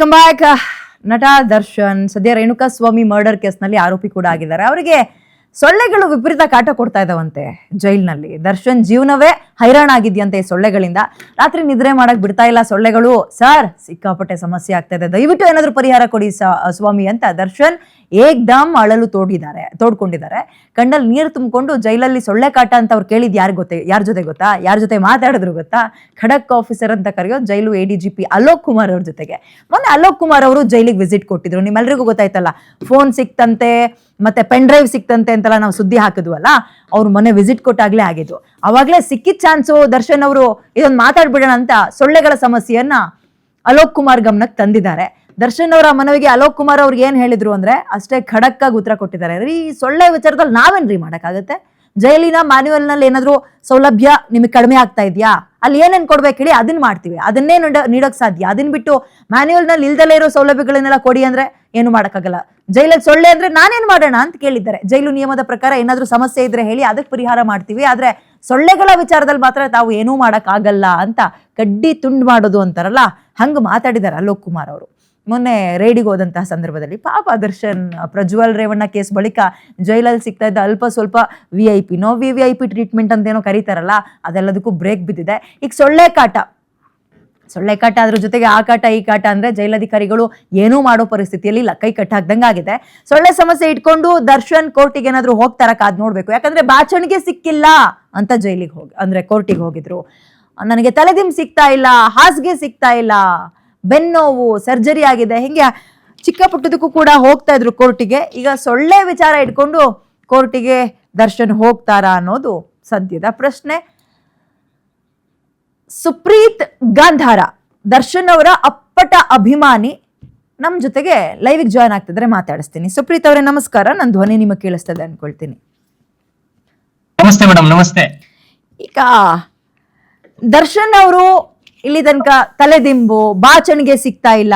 Welcome back. ನಟ ದರ್ಶನ್ ಸದ್ಯ Renukaswamy murder ಕೇಸ್ನಲ್ಲಿ ಆರೋಪಿ ಕೂಡ ಆಗಿದ್ದಾರೆ. ಅವರಿಗೆ ಸೊಳ್ಳೆಗಳು ವಿಪರೀತ ಕಾಟ ಕೊಡ್ತಾ ಇದಾವಂತೆ ಜೈಲ್ನಲ್ಲಿ. ದರ್ಶನ್ ಜೀವನವೇ ಹೈರಾಣಾಗಿದ್ಯಂತೆ ಈ ಸೊಳ್ಳೆಗಳಿಂದ. ರಾತ್ರಿ ನಿದ್ರೆ ಮಾಡಕ್ ಬಿಡ್ತಾ ಇಲ್ಲ ಸೊಳ್ಳೆಗಳು. ಸರ್ ಸಿಕ್ಕಾಪಟ್ಟೆ ಸಮಸ್ಯೆ ಆಗ್ತಾ ಇದೆ, ದಯವಿಟ್ಟು ಏನಾದ್ರೂ ಪರಿಹಾರ ಕೊಡಿ ಸ್ವಾಮಿ ಅಂತ ದರ್ಶನ್ ಏಕ್ದಮ್ ಅಳಲು ತೋಡ್ಕೊಂಡಿದ್ದಾರೆ. ಕಣ್ಣಲ್ಲಿ ನೀರು ತುಂಬಿಕೊಂಡು ಜೈಲಲ್ಲಿ ಸೊಳ್ಳೆ ಕಾಟ ಅಂತ ಅವ್ರು ಕೇಳಿದ್ ಯಾರ ಜೊತೆ ಮಾತಾಡಿದ್ರು ಗೊತ್ತಾ? ಖಡಕ್ ಆಫೀಸರ್ ಅಂತ ಕರೆಯೋ ಜೈಲು ADGP ಅಲೋಕ್ ಕುಮಾರ್ ಅವ್ರ ಜೊತೆಗೆ. ಮೊನ್ನೆ ಅಲೋಕ್ ಕುಮಾರ್ ಅವರು ಜೈಲಿಗೆ ವಿಸಿಟ್ ಕೊಟ್ಟಿದ್ರು. ನಿಮ್ಮೆಲ್ರಿಗೂ ಗೊತ್ತಾಯ್ತಲ್ಲ, ಫೋನ್ ಸಿಕ್ತಂತೆ ಮತ್ತೆ ಪೆನ್ ಡ್ರೈವ್ ಸಿಕ್ತಂತೆ ಅಂತೆಲ್ಲ ನಾವು ಸುದ್ದಿ ಹಾಕಿದ್ವಲ್ಲ, ಅವ್ರು ಮೊನ್ನೆ ವಿಸಿಟ್ ಕೊಟ್ಟಾಗ್ಲೇ ಆಗಿದ್ದು. ಅವಾಗ್ಲೇ ಸಿಕ್ಕಿದ ಚಾನ್ಸು ದರ್ಶನ್ ಅವರು ಇದೊಂದು ಮಾತಾಡ್ಬಿಡೋಣ ಅಂತ ಸೊಳ್ಳೆಗಳ ಸಮಸ್ಯೆಯನ್ನ ಅಲೋಕ್ ಕುಮಾರ್ ಗಮನಕ್ಕೆ ತಂದಿದ್ದಾರೆ. ದರ್ಶನ್ ಅವರ ಮನವಿಗೆ ಅಲೋಕ್ ಕುಮಾರ್ ಅವ್ರಿಗೆ ಏನ್ ಹೇಳಿದ್ರು ಅಂದ್ರೆ ಅಷ್ಟೇ ಖಡಕ್ ಆಗಿ ಉತ್ತರ ಕೊಟ್ಟಿದ್ದಾರೆ. ಈ ಸೊಳ್ಳೆ ವಿಚಾರದಲ್ಲಿ ನಾವೇನ್ರಿ ಮಾಡಕ್ಕಾಗತ್ತೆ? ಜೈಲಿನ ಮ್ಯಾನ್ಯುವಲ್ ನಲ್ಲಿ ಏನಾದ್ರು ಸೌಲಭ್ಯ ನಿಮಗೆ ಕಡಿಮೆ ಆಗ್ತಾ ಇದೆಯಾ? ಅಲ್ಲಿ ಏನೇನ್ ಕೊಡ್ಬೇಕು ಹೇಳಿ, ಅದನ್ನ ಮಾಡ್ತೀವಿ, ಅದನ್ನೇ ನೀಡೋಕ್ ಸಾಧ್ಯ. ಅದನ್ನ ಬಿಟ್ಟು ಮ್ಯಾನ್ಯುವಲ್ ನಲ್ಲಿ ಇಲ್ದಲೇ ಇರೋ ಸೌಲಭ್ಯಗಳನ್ನೆಲ್ಲ ಕೊಡಿ ಅಂದ್ರೆ ಏನು ಮಾಡಕ್ಕಾಗಲ್ಲ. ಜೈಲಲ್ಲಿ ಸೊಳ್ಳೆ ಅಂದ್ರೆ ನಾನೇನ್ ಮಾಡೋಣ ಅಂತ ಕೇಳಿದ್ದಾರೆ. ಜೈಲು ನಿಯಮದ ಪ್ರಕಾರ ಏನಾದ್ರೂ ಸಮಸ್ಯೆ ಇದ್ರೆ ಹೇಳಿ, ಅದಕ್ಕೆ ಪರಿಹಾರ ಮಾಡ್ತೀವಿ, ಆದ್ರೆ ಸೊಳ್ಳೆಗಳ ವಿಚಾರದಲ್ಲಿ ಮಾತ್ರ ತಾವು ಏನೂ ಮಾಡಕ್ ಆಗಲ್ಲ ಅಂತ ಕಡ್ಡಿ ತುಂಡು ಮಾಡೋದು ಅಂತಾರಲ್ಲ, ಹಂಗ ಮಾತಾಡಿದ್ದಾರೆ ಅಲೋಕ್ ಕುಮಾರ್ ಅವರು. ಮೊನ್ನೆ ರೇಡಿಗೆ ಹೋದಂತಹ ಸಂದರ್ಭದಲ್ಲಿ ಪಾಪ ದರ್ಶನ್ ಪ್ರಜ್ವಲ್ ರೇವಣ್ಣ ಕೇಸ್ ಬಳಿಕ ಜೈಲಲ್ಲಿ ಸಿಗ್ತಾ ಇದ್ದ ಅಲ್ಪ ಸ್ವಲ್ಪ VIP ಟ್ರೀಟ್ಮೆಂಟ್ ಅಂತ ಏನೋ ಕರೀತಾರಲ್ಲ, ಅದೆಲ್ಲದಕ್ಕೂ ಬ್ರೇಕ್ ಬಿದ್ದಿದೆ. ಈಗ ಸೊಳ್ಳೆ ಕಾಟ ಅದ್ರ ಜೊತೆಗೆ ಆ ಕಾಟ ಈ ಕಾಟ ಅಂದ್ರೆ ಜೈಲಧಿಕಾರಿಗಳು ಏನೂ ಮಾಡೋ ಪರಿಸ್ಥಿತಿಯಲ್ಲಿ ಇಲ್ಲ, ಕೈ ಕಟ್ಟಾಕ್ದಂಗೆ ಆಗಿದೆ. ಸೊಳ್ಳೆ ಸಮಸ್ಯೆ ಇಟ್ಕೊಂಡು ದರ್ಶನ್ ಕೋರ್ಟಿಗೆ ಏನಾದ್ರು ಹೋಗ್ತಾರ ಕಾದ್ ನೋಡ್ಬೇಕು. ಯಾಕಂದ್ರೆ ಬಾಚಣಿಗೆ ಸಿಕ್ಕಿಲ್ಲ ಅಂತ ಕೋರ್ಟಿಗೆ ಹೋಗಿದ್ರು. ನನಗೆ ತಲೆದಿಂಬು ಸಿಗ್ತಾ ಇಲ್ಲ, ಹಾಸಿಗೆ ಸಿಗ್ತಾ ಇಲ್ಲ, ಬೆನ್ನೋವು, ಸರ್ಜರಿ ಆಗಿದೆ, ಹಿಂಗೆ ಚಿಕ್ಕ ಪುಟ್ಟದಕ್ಕೂ ಕೂಡ ಹೋಗ್ತಾ ಇದ್ರು ಕೋರ್ಟಿಗೆ. ಈಗ ಸೊಳ್ಳೆ ವಿಚಾರ ಇಟ್ಕೊಂಡು ಕೋರ್ಟಿಗೆ ದರ್ಶನ್ ಹೋಗ್ತಾರಾ ಅನ್ನೋದು ಸದ್ಯದ ಪ್ರಶ್ನೆ. ಸುಪ್ರೀತ್ ಗಾಂಧಾರ ದರ್ಶನ್ ಅವರ ಅಪ್ಪಟ ಅಭಿಮಾನಿ ನಮ್ ಜೊತೆಗೆ ಲೈವ್ ಜಾಯ್ನ್ ಆಗ್ತಿದ್ರೆ ಮಾತಾಡಿಸ್ತೀನಿ. ಸುಪ್ರೀತ್ ಅವರೇ ನಮಸ್ಕಾರ, ನನ್ನ ಧ್ವನಿ ನಿಮಗೆ ಕೇಳಿಸ್ತದೆ ಅನ್ಕೊಳ್ತೀನಿ. ನಮಸ್ತೆ ಮೇಡಮ್. ನಮಸ್ತೆ. ಈಗ ದರ್ಶನ್ ಅವರು ಇಲ್ಲಿ ತನಕ ತಲೆದಿಂಬು, ಬಾಚಣಿಗೆ ಸಿಗ್ತಾ ಇಲ್ಲ,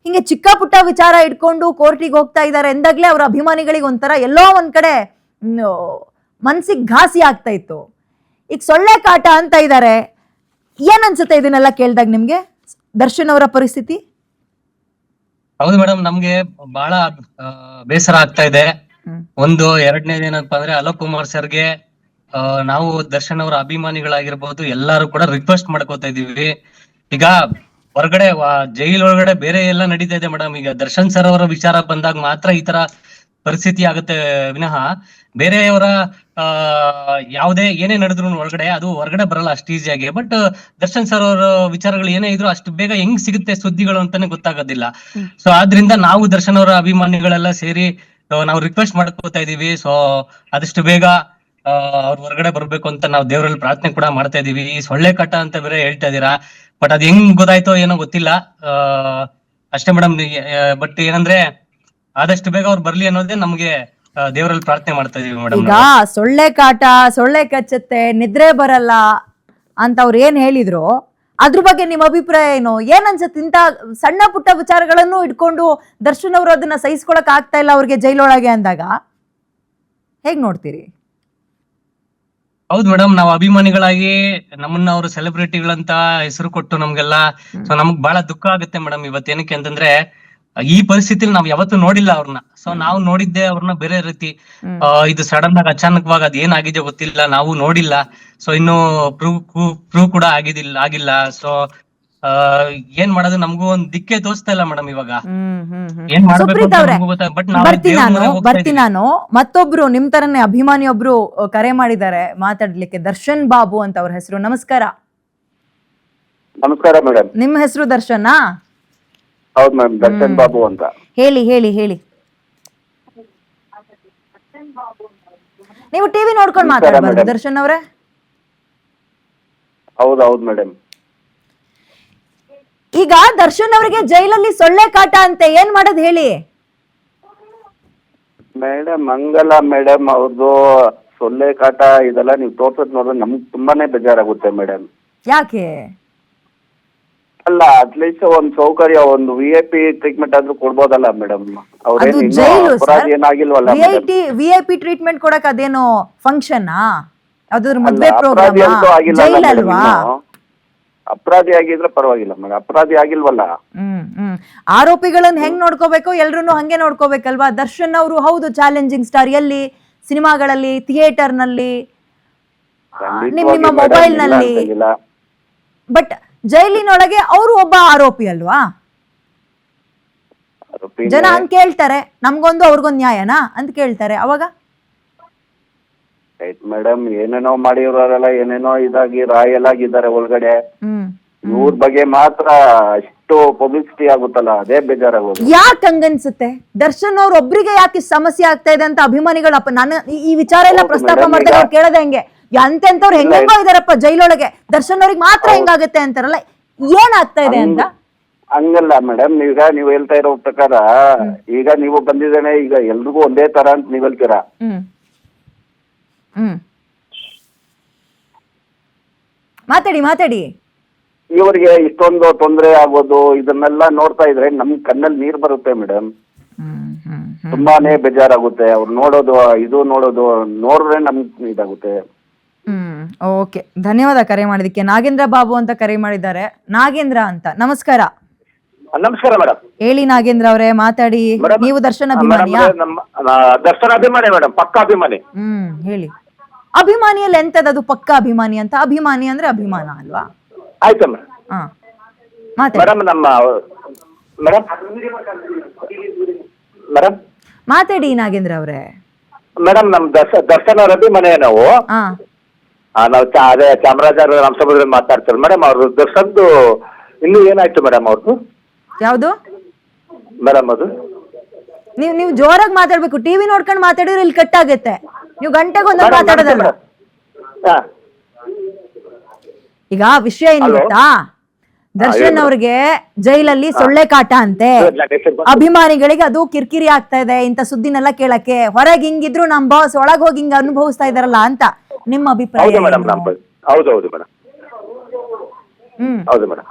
ಹಿಂಗೆ ಚಿಕ್ಕ ಪುಟ್ಟ ವಿಚಾರ ಇಟ್ಕೊಂಡು ಕೋರ್ಟಿಗೆ ಹೋಗ್ತಾ ಇದ್ದಾರೆ ಎಂದಾಗ್ಲೇ ಅವ್ರ ಅಭಿಮಾನಿಗಳಿಗೆ ಒಂಥರ ಎಲ್ಲೋ ಒಂದ್ ಕಡೆ ಮನ್ಸಿಗೆ ಘಾಸಿ ಆಗ್ತಾ ಇತ್ತು. ಈಗ ಸೊಳ್ಳೆ ಕಾಟ ಅಂತ ಇದ್ದಾರೆ. ಏನ್ ಅನ್ಸುತ್ತೆ ಇದನ್ನೆಲ್ಲ ಕೇಳಿದಾಗ ನಿಮ್ಗೆ ದರ್ಶನ್ ಅವರ ಪರಿಸ್ಥಿತಿ? ಹೌದು ಮೇಡಮ್, ನಮ್ಗೆ ಬಹಳ ಬೇಸರ ಆಗ್ತಾ ಇದೆ. ಒಂದು ಎರಡನೇದು ಏನಪ್ಪಾ ಅಂದ್ರೆ ಅಲೋಕ್ ಕುಮಾರ್ ಸರ್ಗೆ ನಾವು ದರ್ಶನ್ ಅವರ ಅಭಿಮಾನಿಗಳಾಗಿರ್ಬಹುದು ಎಲ್ಲಾರು ಕೂಡ ರಿಕ್ವೆಸ್ಟ್ ಮಾಡ್ಕೋತಾ ಇದೀವಿ. ಈಗ ಹೊರಗಡೆ ಜೈಲ್ ಒಳಗಡೆ ಬೇರೆ ಎಲ್ಲ ನಡೀತಾ ಇದೆ ಮೇಡಮ್. ಈಗ ದರ್ಶನ್ ಸರ್ ಅವರ ವಿಚಾರ ಬಂದಾಗ ಮಾತ್ರ ಈ ತರ ಪರಿಸ್ಥಿತಿ ಆಗುತ್ತೆ ವಿನಃ ಬೇರೆಯವರ ಯಾವುದೇ ಏನೇ ನಡೆದ್ರು ಒಳಗಡೆ ಅದು ಹೊರಗಡೆ ಬರಲ್ಲ ಅಷ್ಟು ಈಸಿಯಾಗಿ. ಬಟ್ ದರ್ಶನ್ ಸರ್ ಅವರ ವಿಚಾರಗಳು ಏನೇ ಇದ್ರು ಅಷ್ಟು ಬೇಗ ಹೆಂಗ್ ಸಿಗುತ್ತೆ ಸುದ್ದಿಗಳು ಅಂತಾನೆ ಗೊತ್ತಾಗೋದಿಲ್ಲ. ಸೊ ಆದ್ರಿಂದ ನಾವು ದರ್ಶನ್ ಅವರ ಅಭಿಮಾನಿಗಳೆಲ್ಲ ಸೇರಿ ನಾವು ರಿಕ್ವೆಸ್ಟ್ ಮಾಡ್ಕೋತಾ ಇದೀವಿ. ಸೊ ಆದಷ್ಟು ಬೇಗ ಅವ್ರ ಹೊರಗಡೆ ಬರ್ಬೇಕು ಅಂತ ನಾವು ದೇವರಲ್ಲಿ ಪ್ರಾರ್ಥನೆ ಕೂಡ ಮಾಡ್ತಾ ಇದೀವಿ. ಈ ಸೊಳ್ಳೆ ಕಾಟ ಅಂತ ಬೇರೆ ಹೇಳ್ತಾ ಇದೀರಾ, ಬಟ್ ಅದ್ ಹೆಂಗ್ ಗೊತ್ತಾಯ್ತೋ ಏನೋ ಗೊತ್ತಿಲ್ಲ ಅಷ್ಟೇ ಮೇಡಮ್. ಬಟ್ ಏನಂದ್ರೆ ಆದಷ್ಟು ಬೇಗ ಅವ್ರು ಬರ್ಲಿ ಅನ್ನೋದೇ ನಮ್ಗೆ ದೇವರಲ್ಲಿ ಪ್ರಾರ್ಥನೆ ಮಾಡ್ತಾ ಇದೀವಿ ಮೇಡಮ್. ಈಗ ಸೊಳ್ಳೆ ಕಾಟ, ಸೊಳ್ಳೆ ಕಚ್ಚತ್ತೆ, ನಿದ್ರೆ ಬರಲ್ಲ ಅಂತ ಅವ್ರು ಏನ್ ಹೇಳಿದ್ರು, ಅದ್ರ ಬಗ್ಗೆ ನಿಮ್ ಅಭಿಪ್ರಾಯ ಏನು? ಏನ್ ಅನ್ಸುತ್ತೆ? ಇಂತ ಸಣ್ಣ ಪುಟ್ಟ ವಿಚಾರಗಳನ್ನು ಇಟ್ಕೊಂಡು ದರ್ಶನ್ ಅವರು ಅದನ್ನ ಸಹಿಸ್ಕೊಳಕ್ ಆಗ್ತಾ ಇಲ್ಲ ಅವ್ರಿಗೆ ಜೈಲೊಳಗೆ ಅಂದಾಗ ಹೇಗ್ ನೋಡ್ತೀರಿ? ಹೌದು ಮೇಡಮ್, ನಾವು ಅಭಿಮಾನಿಗಳಾಗಿ ನಮ್ಮನ್ನ ಅವರು ಸೆಲೆಬ್ರಿಟಿಗಳಂತ ಹೆಸರು ಕೊಟ್ಟು ನಮ್ಗೆಲ್ಲ ಸೊ ನಮ್ಗ್ ಬಹಳ ದುಃಖ ಆಗುತ್ತೆ ಮೇಡಮ್. ಇವತ್ತೇನಕ್ಕೆ ಅಂತಂದ್ರೆ ಈ ಪರಿಸ್ಥಿತಿಲಿ ನಾವ್ ಯಾವತ್ತೂ ನೋಡಿಲ್ಲ ಅವ್ರನ್ನ. ಸೊ ನಾವು ನೋಡಿದ್ದೆ ಅವ್ರನ್ನ ಬೇರೆ ರೀತಿ. ಇದು ಸಡನ್ ಆಗಿ ಅಚಾನಕವಾಗಿ ಅದ್ ಏನಾಗಿದೆ ಗೊತ್ತಿಲ್ಲ, ನಾವು ನೋಡಿಲ್ಲ. ಸೊ ಇನ್ನು ಪ್ರೂವ್ ಕೂಡ ಆಗಿಲ್ಲ. ಸೊ ಏನ್ ಮಾಡೋದು ನಮಗೂ ಒಂದ್ ದಿಕ್ಕೆ ತೋರಿಸ್ತಾ ಇಲ್ಲ ಮೇಡಮ್ ಇವಾಗ. ಏನ್ ಬರ್ತೀನಿ ನಾನು. ಮತ್ತೊಬ್ರು ನಿಮ್ ತರನೇ ಅಭಿಮಾನಿ ಒಬ್ರು ಕರೆ ಮಾಡಿದ್ದಾರೆ ಮಾತಾಡ್ಲಿಕ್ಕೆ, ದರ್ಶನ್ ಬಾಬು ಅಂತ ಅವ್ರ ಹೆಸರು. ನಮಸ್ಕಾರ. ನಮಸ್ಕಾರ ಮೇಡಮ್. ನಿಮ್ ಹೆಸರು ದರ್ಶನಾ? ಹೌದು ಮ್ಯಾಮ್, ದರ್ಶನ್ ಬಾಬು ಅಂತ. ಹೇಳಿ. ನೀವು ಟಿವಿ ನೋಡ್ಕೊಂಡು ಮಾತಾಡ್ಬಾರ್ದು ದರ್ಶನ್ ಅವರೇ. ಹೌದು ಮೇಡಮ್. ಈಗ ದರ್ಶನ್ ಅವರಿಗೆ ಜೈಲಲ್ಲಿ ಸೊಳ್ಳೆ ಕಾಟ ಅಂತೆ, ಏನ್ ಮಾಡೋದು ಹೇಳಿ? ಮೇಡಮ್ ಹಂಗಲ್ಲ ಮೇಡಮ್, ಅವ್ರದ್ದು ಸೊಳ್ಳೆ ಕಾಟ ಇದೆಲ್ಲ ನೀವು ತೋರ್ಸೋದ್ ನೋಡಿದ್ರೆ ನಮ್ಗೆ ತುಂಬಾನೇ ಬೇಜಾರಾಗುತ್ತೆ ಮೇಡಮ್. ಯಾಕೆ? ಅಲ್ಲ, ಅಟ್ಲೀಸ್ಟ್ ಒಂದ್ ಸೌಕರ್ಯ, ಒಂದು VIP ಟ್ರೀಟ್ಮೆಂಟ್ ಆದ್ರೂ ಕೊಡ್ಬೋದಲ್ಲ ಮೇಡಮ್. ಅದು ಜೈಲು ಅಪರಾಧ ಏನಾಗಿಲ್ವಲ್ಲ. VIP ಟ್ರೀಟ್ಮೆಂಟ್ ಕೊಡಕ್ ಅದೇನೋ ಫಂಕ್ಷನ್, ಯಾವ್ದಾದ್ರು ಮದ್ವೆ ಪ್ರೋಗ್ರಾಮ್, ಜೈಲ್ ಅಲ್ವಾ? ಅಪರಾಧಿ ಆಗಿದ್ರೆ ಪರವಾಗಿಲ್ಲ ಮೇಡಮ್, ಅಪರಾಧಿ ಆಗಿಲ್ವಲ್ಲ. ಆರೋಪಿಗಳನ್ನ ಹೆಂಗ್ ನೋಡ್ಕೋಬೇಕು ಎಲ್ರು ಹಂಗೆ ನೋಡ್ಕೋಬೇಕಲ್ವಾ? ದರ್ಶನ್ ಅವರು ಹೌದು ಚಾಲೆಂಜಿಂಗ್ ಸ್ಟಾರ್, ಎಲ್ಲಿ ಸಿನಿಮಾಗಳಲ್ಲಿ, ಥಿಯೇಟರ್ ನಲ್ಲಿ, ನಿಮ್ಮ ಮೊಬೈಲ್ ನಲ್ಲಿ, ಬಟ್ ಜೈಲಿನೊಳಗೆ ಅವರು ಒಬ್ಬ ಆರೋಪಿ ಅಲ್ವಾ? ಜನ ಹಂಗ್ ಕೇಳ್ತಾರೆ, ನಮ್ಗೊಂದು ಅವ್ರಿಗೊಂದು ನ್ಯಾಯನಾ ಅಂತ ಕೇಳ್ತಾರೆ. ಅವಾಗ ಮೇಡಮ್ ಏನೇನೋ ಮಾಡಿರೋರೆಲ್ಲ ಏನೇನೋ ಇದಾಗಿ ರಾಯಲ್ ಆಗಿದ್ದಾರೆ ಒಳಗಡೆ. ಇವ್ರ ಬಗ್ಗೆ ಮಾತ್ರ ಅಷ್ಟು ಪಬ್ಲಿಸಿಟಿ ಆಗುತ್ತಲ್ಲ, ಅದೇ ಬೇಜಾರಾಗೋದು. ಯಾಕೆ ಹಂಗನ್ಸುತ್ತೆ? ದರ್ಶನ್ ಅವ್ರ ಒಬ್ರಿಗೆ ಯಾಕೆ ಸಮಸ್ಯೆ ಆಗ್ತಾ ಇದೆ ಅಂತ ಅಭಿಮಾನಿಗಳಪ್ಪ ನಾನು ಈ ವಿಚಾರ ಎಲ್ಲ ಪ್ರಸ್ತಾಪ ಮಾಡಿದಾಗ ಅವ್ರು ಕೇಳದೆ ಹೆಂಗೆ ಎಂತೆಂತವ್ರು ಹೆಂಗೋ ಇದಾರಪ್ಪ ಜೈಲೊಳಗೆ, ದರ್ಶನ್ ಅವ್ರಿಗೆ ಮಾತ್ರ ಹೆಂಗಾಗುತ್ತೆ ಅಂತಾರಲ್ಲ, ಏನಾಗ್ತಾ ಇದೆ ಅಂತ. ಹಂಗಲ್ಲ ಮೇಡಮ್, ಈಗ ನೀವು ಹೇಳ್ತಾ ಇರೋ ಪ್ರಕಾರ ಈಗ ನೀವು ಬಂದಿದ್ದೇನೆ, ಈಗ ಎಲ್ರಿಗೂ ಒಂದೇ ತರ ಅಂತ ನೀವ್ ಹೇಳ್ತೀರಾ. ಮಾತಾಡಿ. ಇವರಿಗೆ ಇಷ್ಟೊಂದು ತೊಂದರೆ ಆಗೋದು ಇದನ್ನೆಲ್ಲ ನೋಡ್ತಾ ಇದ್ರೆ ನಮ್ ಕಣ್ಣಲ್ಲಿ ನೀರ್ ಬರುತ್ತೆ ಮೇಡಮ್. ತುಂಬಾನೇ ಬೇಜಾರಾಗುತ್ತೆ ಅವ್ರು ನೋಡೋದು, ಇದು ನೋಡಿದ್ರೆ ನಮ್ಗೆ ಇದಾಗುತ್ತೆ. ಓಕೆ, ಧನ್ಯವಾದ ಕರೆ ಮಾಡಿದಕ್ಕೆ. ನಾಗೇಂದ್ರ ಬಾಬು ಅಂತ ಕರೆ ಮಾಡಿದ್ದಾರೆ. ನಾಗೇಂದ್ರ ಅಂತ, ನಮಸ್ಕಾರ. ನಮಸ್ಕಾರ ಮೇಡಮ್. ಹೇಳಿ ನಾಗೇಂದ್ರ ಅವರೇ, ಮಾತಾಡಿ. ನೀವು ದರ್ಶನ್ ಅಭಿಮಾನಿಯಾ? ದರ್ಶನ್ ಅಭಿಮಾನಿ ಮೇಡಮ್, ಪಕ್ಕ ಅಭಿಮಾನಿ. ಹೇಳಿ. ಅಭಿಮಾನಿಯಲ್ಲಿ ಎಂತದದು ಪಕ್ಕ ಅಭಿಮಾನಿ ಅಂತ? ಅಭಿಮಾನಿ ಅಂದ್ರೆ ಅಭಿಮಾನ ಅಲ್ವಾ? ಆಯ್ತು ಮೇಡಮ್. ನಮ್ಮ ಮೇಡಮ್ ಮಾತಾಡಿ ನಾಗೇಂದ್ರ ಅವರೇ. ಮೇಡಮ್ ನಮ್ ದರ್ಶನ್ ಅವ್ರ ಅಭಿಮಾನಿ ನಾವು. ನಾವು ಅದೇ ಚಾಮರಾಜ ರಾಮಸಮುದ್ರ ಮಾತಾಡ್ತಾರೆ ಮೇಡಮ್. ಅವ್ರ ದರ್ಶನ್ದು ಇನ್ನು ಏನಾಯ್ತು ಮೇಡಮ್ ಅವ್ರದ್ದು? ಯಾವ್ದು ಮೇಡಮ್? ಅದು ನೀವು ಜೋರಾಗಿ ಮಾತಾಡ್ಬೇಕು. ಟಿವಿ ನೋಡ್ಕೊಂಡು ಮಾತಾಡಿದ್ರೆ ಇಲ್ಲಿ ಕಟ್ ಆಗುತ್ತೆ. ನೀವು ಗಂಟೆಗೊಂದು ಮಾತಾಡೋದಲ್ಲ. ಈಗ ವಿಷಯ ಏನ್ ಗೊತ್ತಾ, ದರ್ಶನ್ ಅವ್ರಿಗೆ ಜೈಲಲ್ಲಿ ಸೊಳ್ಳೆ ಕಾಟ ಅಂತೆ. ಅಭಿಮಾನಿಗಳಿಗೆ ಅದು ಕಿರಿಕಿರಿ ಆಗ್ತಾ ಇದೆ ಇಂತ ಸುದ್ದಿನೆಲ್ಲ ಕೇಳಕ್ಕೆ. ಹೊರಗೆ ಹಿಂಗಿದ್ರು ನಮ್ ಬಾಸ್ ಒಳಗ್ ಹೋಗಿ ಹಿಂಗ ಅನುಭವಿಸ್ತಾ ಇದಾರಲ್ಲ ಅಂತ ನಿಮ್ಮ ಅಭಿಪ್ರಾಯ? ಹೌದು ಮೇಡಮ್. ಹೌದು ಮೇಡಮ್.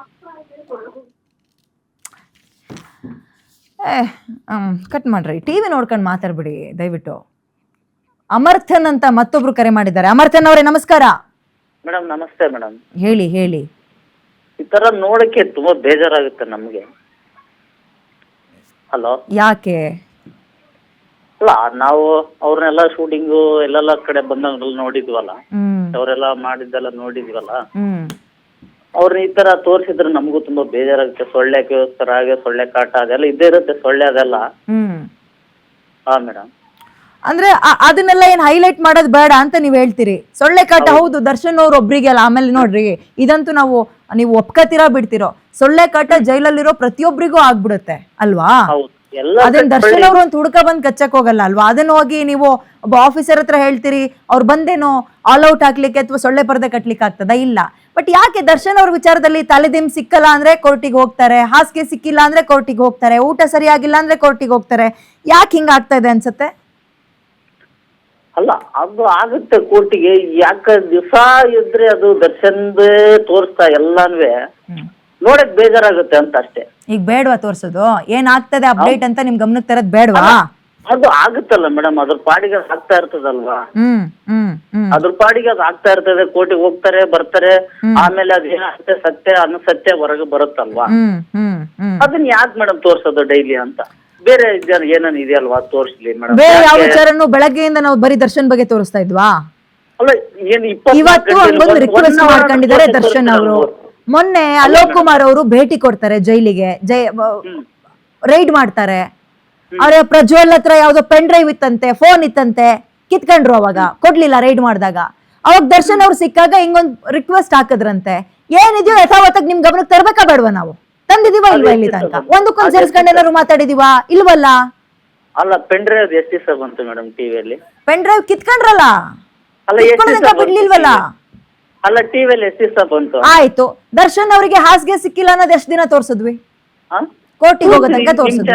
ಕಟ್ ಮಾಡ್ರಿ, ಟಿವಿ ನೋಡ್ಕೊಂಡು ಮಾತಾಡ್ಬಿಡಿ ದಯವಿಟ್ಟು. ಅಮರ್ಥನ್ ಅಂತ ಮತ್ತೊಬ್ರು ಕರೆ ಮಾಡಿದ್ದಾರೆ. ಅಮರ್ಥನ್ ಅವರೇ ನಮಸ್ಕಾರ. ಮೇಡಮ್ ನಮಸ್ತೆ ಮೇಡಮ್. ಹೇಳಿ. ಈ ತರ ನೋಡಕ್ಕೆ ತುಂಬಾ ಬೇಜಾರಾಗುತ್ತೆ ನಮ್ಗೆ. ಹಲೋ, ಯಾಕೆ? ಅಲ್ಲ, ನಾವು ಅವ್ರನ್ನೆಲ್ಲ ಶೂಟಿಂಗು ಎಲ್ಲೆಲ್ಲ ಕಡೆ ಬಂದಂಗೆಲ್ಲ ನೋಡಿದ್ವಲ್ಲ, ಅವರೆಲ್ಲ ಮಾಡಿದ್ದೆಲ್ಲ ನೋಡಿದ್ವಲ್ಲ. ಅವ್ರನ್ನ ಈ ತರ ತೋರಿಸಿದ್ರೆ ನಮಗೂ ತುಂಬಾ ಬೇಜಾರಾಗುತ್ತೆ. ಸೊಳ್ಳೆ ಕಾಟ ಅದೆಲ್ಲ ಇದ್ದೇ ಇರುತ್ತೆ, ಸೊಳ್ಳೆ ಅದೆಲ್ಲ. ಹಾ ಮೇಡಮ್. ಅಂದ್ರೆ ಅದನ್ನೆಲ್ಲ ಏನ್ ಹೈಲೈಟ್ ಮಾಡೋದು ಬೇಡ ಅಂತ ನೀವ್ ಹೇಳ್ತೀರಿ? ಸೊಳ್ಳೆ ಕಾಟ ಹೌದು ದರ್ಶನ್ ಅವ್ರ ಒಬ್ರಿಗೆ ಅಲ್ಲ. ಆಮೇಲೆ ನೋಡ್ರಿ, ಇದಂತೂ ನೀವು ಒಪ್ಕತಿರಾ ಬಿಡ್ತಿರೋ, ಸೊಳ್ಳೆ ಕಾಟ ಜೈಲಲ್ಲಿರೋ ಪ್ರತಿಯೊಬ್ಬರಿಗೂ ಆಗ್ಬಿಡುತ್ತೆ ಅಲ್ವಾ? ಅದನ್ನ ದರ್ಶನ್ ಅವ್ರು ಒಂದು ಹುಡ್ಕ ಬಂದ್ ಕಚ್ಚಕ್ ಹೋಗಲ್ಲ ಅಲ್ವಾ? ಅದನ್ನ ಹೋಗಿ ನೀವು ಒಬ್ಬ ಆಫೀಸರ್ ಹತ್ರ ಹೇಳ್ತೀರಿ, ಅವ್ರು ಬಂದೇನೋ ಆಲ್ ಔಟ್ ಹಾಕ್ಲಿಕ್ಕೆ ಅಥವಾ ಸೊಳ್ಳೆ ಪರದೆ ಕಟ್ಲಿಕ್ಕೆ ಆಗ್ತದ? ಇಲ್ಲ. ಬಟ್ ಯಾಕೆ ದರ್ಶನ್ ಅವ್ರ ವಿಚಾರದಲ್ಲಿ ತಲೆದಿಮ್ ಸಿಕ್ಕಲ್ಲ ಅಂದ್ರೆ ಕೋರ್ಟಿಗೆ ಹೋಗ್ತಾರೆ, ಹಾಸಿಗೆ ಸಿಕ್ಕಿಲ್ಲ ಅಂದ್ರೆ ಕೋರ್ಟಿಗೆ ಹೋಗ್ತಾರೆ, ಊಟ ಸರಿಯಾಗಿಲ್ಲ ಅಂದ್ರೆ ಕೋರ್ಟಿಗೆ ಹೋಗ್ತಾರೆ. ಯಾಕೆ ಹಿಂಗ ಆಗ್ತಾ ಇದೆ ಅನ್ಸುತ್ತೆ? ಅಲ್ಲ, ಅದು ಆಗುತ್ತೆ ಕೋರ್ಟಿಗೆ. ಯಾಕ ದಿವಸ ಇದ್ರೆ ಅದು ದರ್ಶನ್ದೇ ತೋರಿಸ್ತಾ ಎಲ್ಲಾನ್ವೆ ನೋಡಕ್ ಬೇಜಾರಾಗುತ್ತೆ ಅಂತ ಅಷ್ಟೇ. ಈಗ ಬೇಡವಾ ತೋರ್ಸೋದು? ಏನ್ ಆಗ್ತದೆ ಅಪ್ಡೇಟ್ ಅಂತ ನಿಮ್ ಗಮನಕ್ಕೆ ತರದ್ ಬೇಡವಾ? ಅದು ಆಗುತ್ತಲ್ಲ ಮೇಡಮ್, ಅದ್ರ ಪಾಡಿಗೆ ಅದು ಆಗ್ತಾ ಇರ್ತದಲ್ವಾ? ಅದ್ರ ಪಾಡಿಗೆ ಅದು ಆಗ್ತಾ ಇರ್ತದೆ. ಕೋರ್ಟಿಗೆ ಹೋಗ್ತಾರೆ, ಬರ್ತಾರೆ, ಆಮೇಲೆ ಅದೇನಾಗುತ್ತೆ ಸತ್ಯ ಅನುಸತ್ಯ ಹೊರಗೆ ಬರುತ್ತಲ್ವಾ? ಅದನ್ನ ಯಾಕೆ ಮೇಡಮ್ ತೋರ್ಸೋದು ಡೈಲಿ ಅಂತ? ಬೇರೆ ಏನೇನು ಇದೆಯಲ್ವಾ ತೋರಿಸ್ಲಿ ಮೇಡಮ್. ಬೇರೆ ಯಾವ ವಿಚಾರನು ಬೆಳಗ್ಗೆಯಿಂದ ನಾವು ಬರೀ ದರ್ಶನ್ ಬಗ್ಗೆ ತೋರಿಸ್ತಾ ಇದ್ವಾ? ಅಲ್ಲ, ಏನ್ ಇವತ್ತು ಹಂಗೊಂದು ರಿಕ್ವೆಸ್ಟ್ ಮಾಡ್ಕೊಂಡಿದ್ದಾರೆ ದರ್ಶನ್ ಅವರು. ಮೊನ್ನೆ ಅಲೋಕ್ ಕುಮಾರ್ ಅವರು ಭೇಟಿ ಕೊಡ್ತಾರೆ ಜೈಲಿಗೆ, ರೈಡ್ ಮಾಡ್ತಾರೆ. ಅವ್ರ ಪ್ರಜ್ವಲ್ ಹತ್ರ ಯಾವ್ದೋ ಪೆನ್ ಡ್ರೈವ್ ಇತ್ತಂತೆ, ಫೋನ್ ಇತ್ತಂತೆ, ಕಿತ್ಕೊಂಡ್ರು. ಅವಾಗ ಕೊಡ್ಲಿಲ್ಲ ರೈಡ್ ಮಾಡಿದಾಗ. ಅವಾಗ ದರ್ಶನ್ ಅವ್ರು ಸಿಕ್ಕಾಗ ಹಿಂಗೊಂದ್ ರಿಕ್ವೆಸ್ಟ್ ಹಾಕಿದ್ರಂತೆ. ಏನಿದೆಯೋ ಯಥಾವತ್ತಾಗಿ ನಿಮ್ ಗಮನಕ್ಕೆ ತರ್ಬೇಕಾ ಬೇಡವಾ? ನಾವು ತಂದಿದೀವಾ ಇಲ್ವಾ ಇಲ್ಲಿ ತನಕ? ಒಂದಕ್ಕೊಂದು ಸೇರಿಸ್ಕೊಂಡು ಏನಾದ್ರು ಮಾತಾಡಿದೀವಾ ಇಲ್ವಲ್ಲ? ಅಲ್ಲ, ಪೆನ್ ಡ್ರೈವ್ ಎಷ್ಟು ದಿವಸ ಬಂತು ಮೇಡಮ್ ಟಿವಿಯಲ್ಲಿ? ಪೆನ್ ಡ್ರೈವ್ ಕಿತ್ಕೊಂಡ್ರಲ್ಲ, ಬಿಡ್ಲಿಲ್ವಲ್ಲ? ಅಲ್ಲ, ಟಿವಿಯಲ್ಲಿ ಎಷ್ಟು ದಿವಸ ಬಂತು? ಆಯ್ತು, ದರ್ಶನ್ ಅವರಿಗೆ ಹಾಸಿಗೆ ಸಿಕ್ಕಿಲ್ಲ ಅನ್ನೋದು ಎಷ್ಟು ದಿನ ತೋರ್ಸಿದ್ವಿ? ಕೋರ್ಟಿಗೆ ಹೋಗೋ ತನಕ ತೋರಿಸಿದ್ವಿ.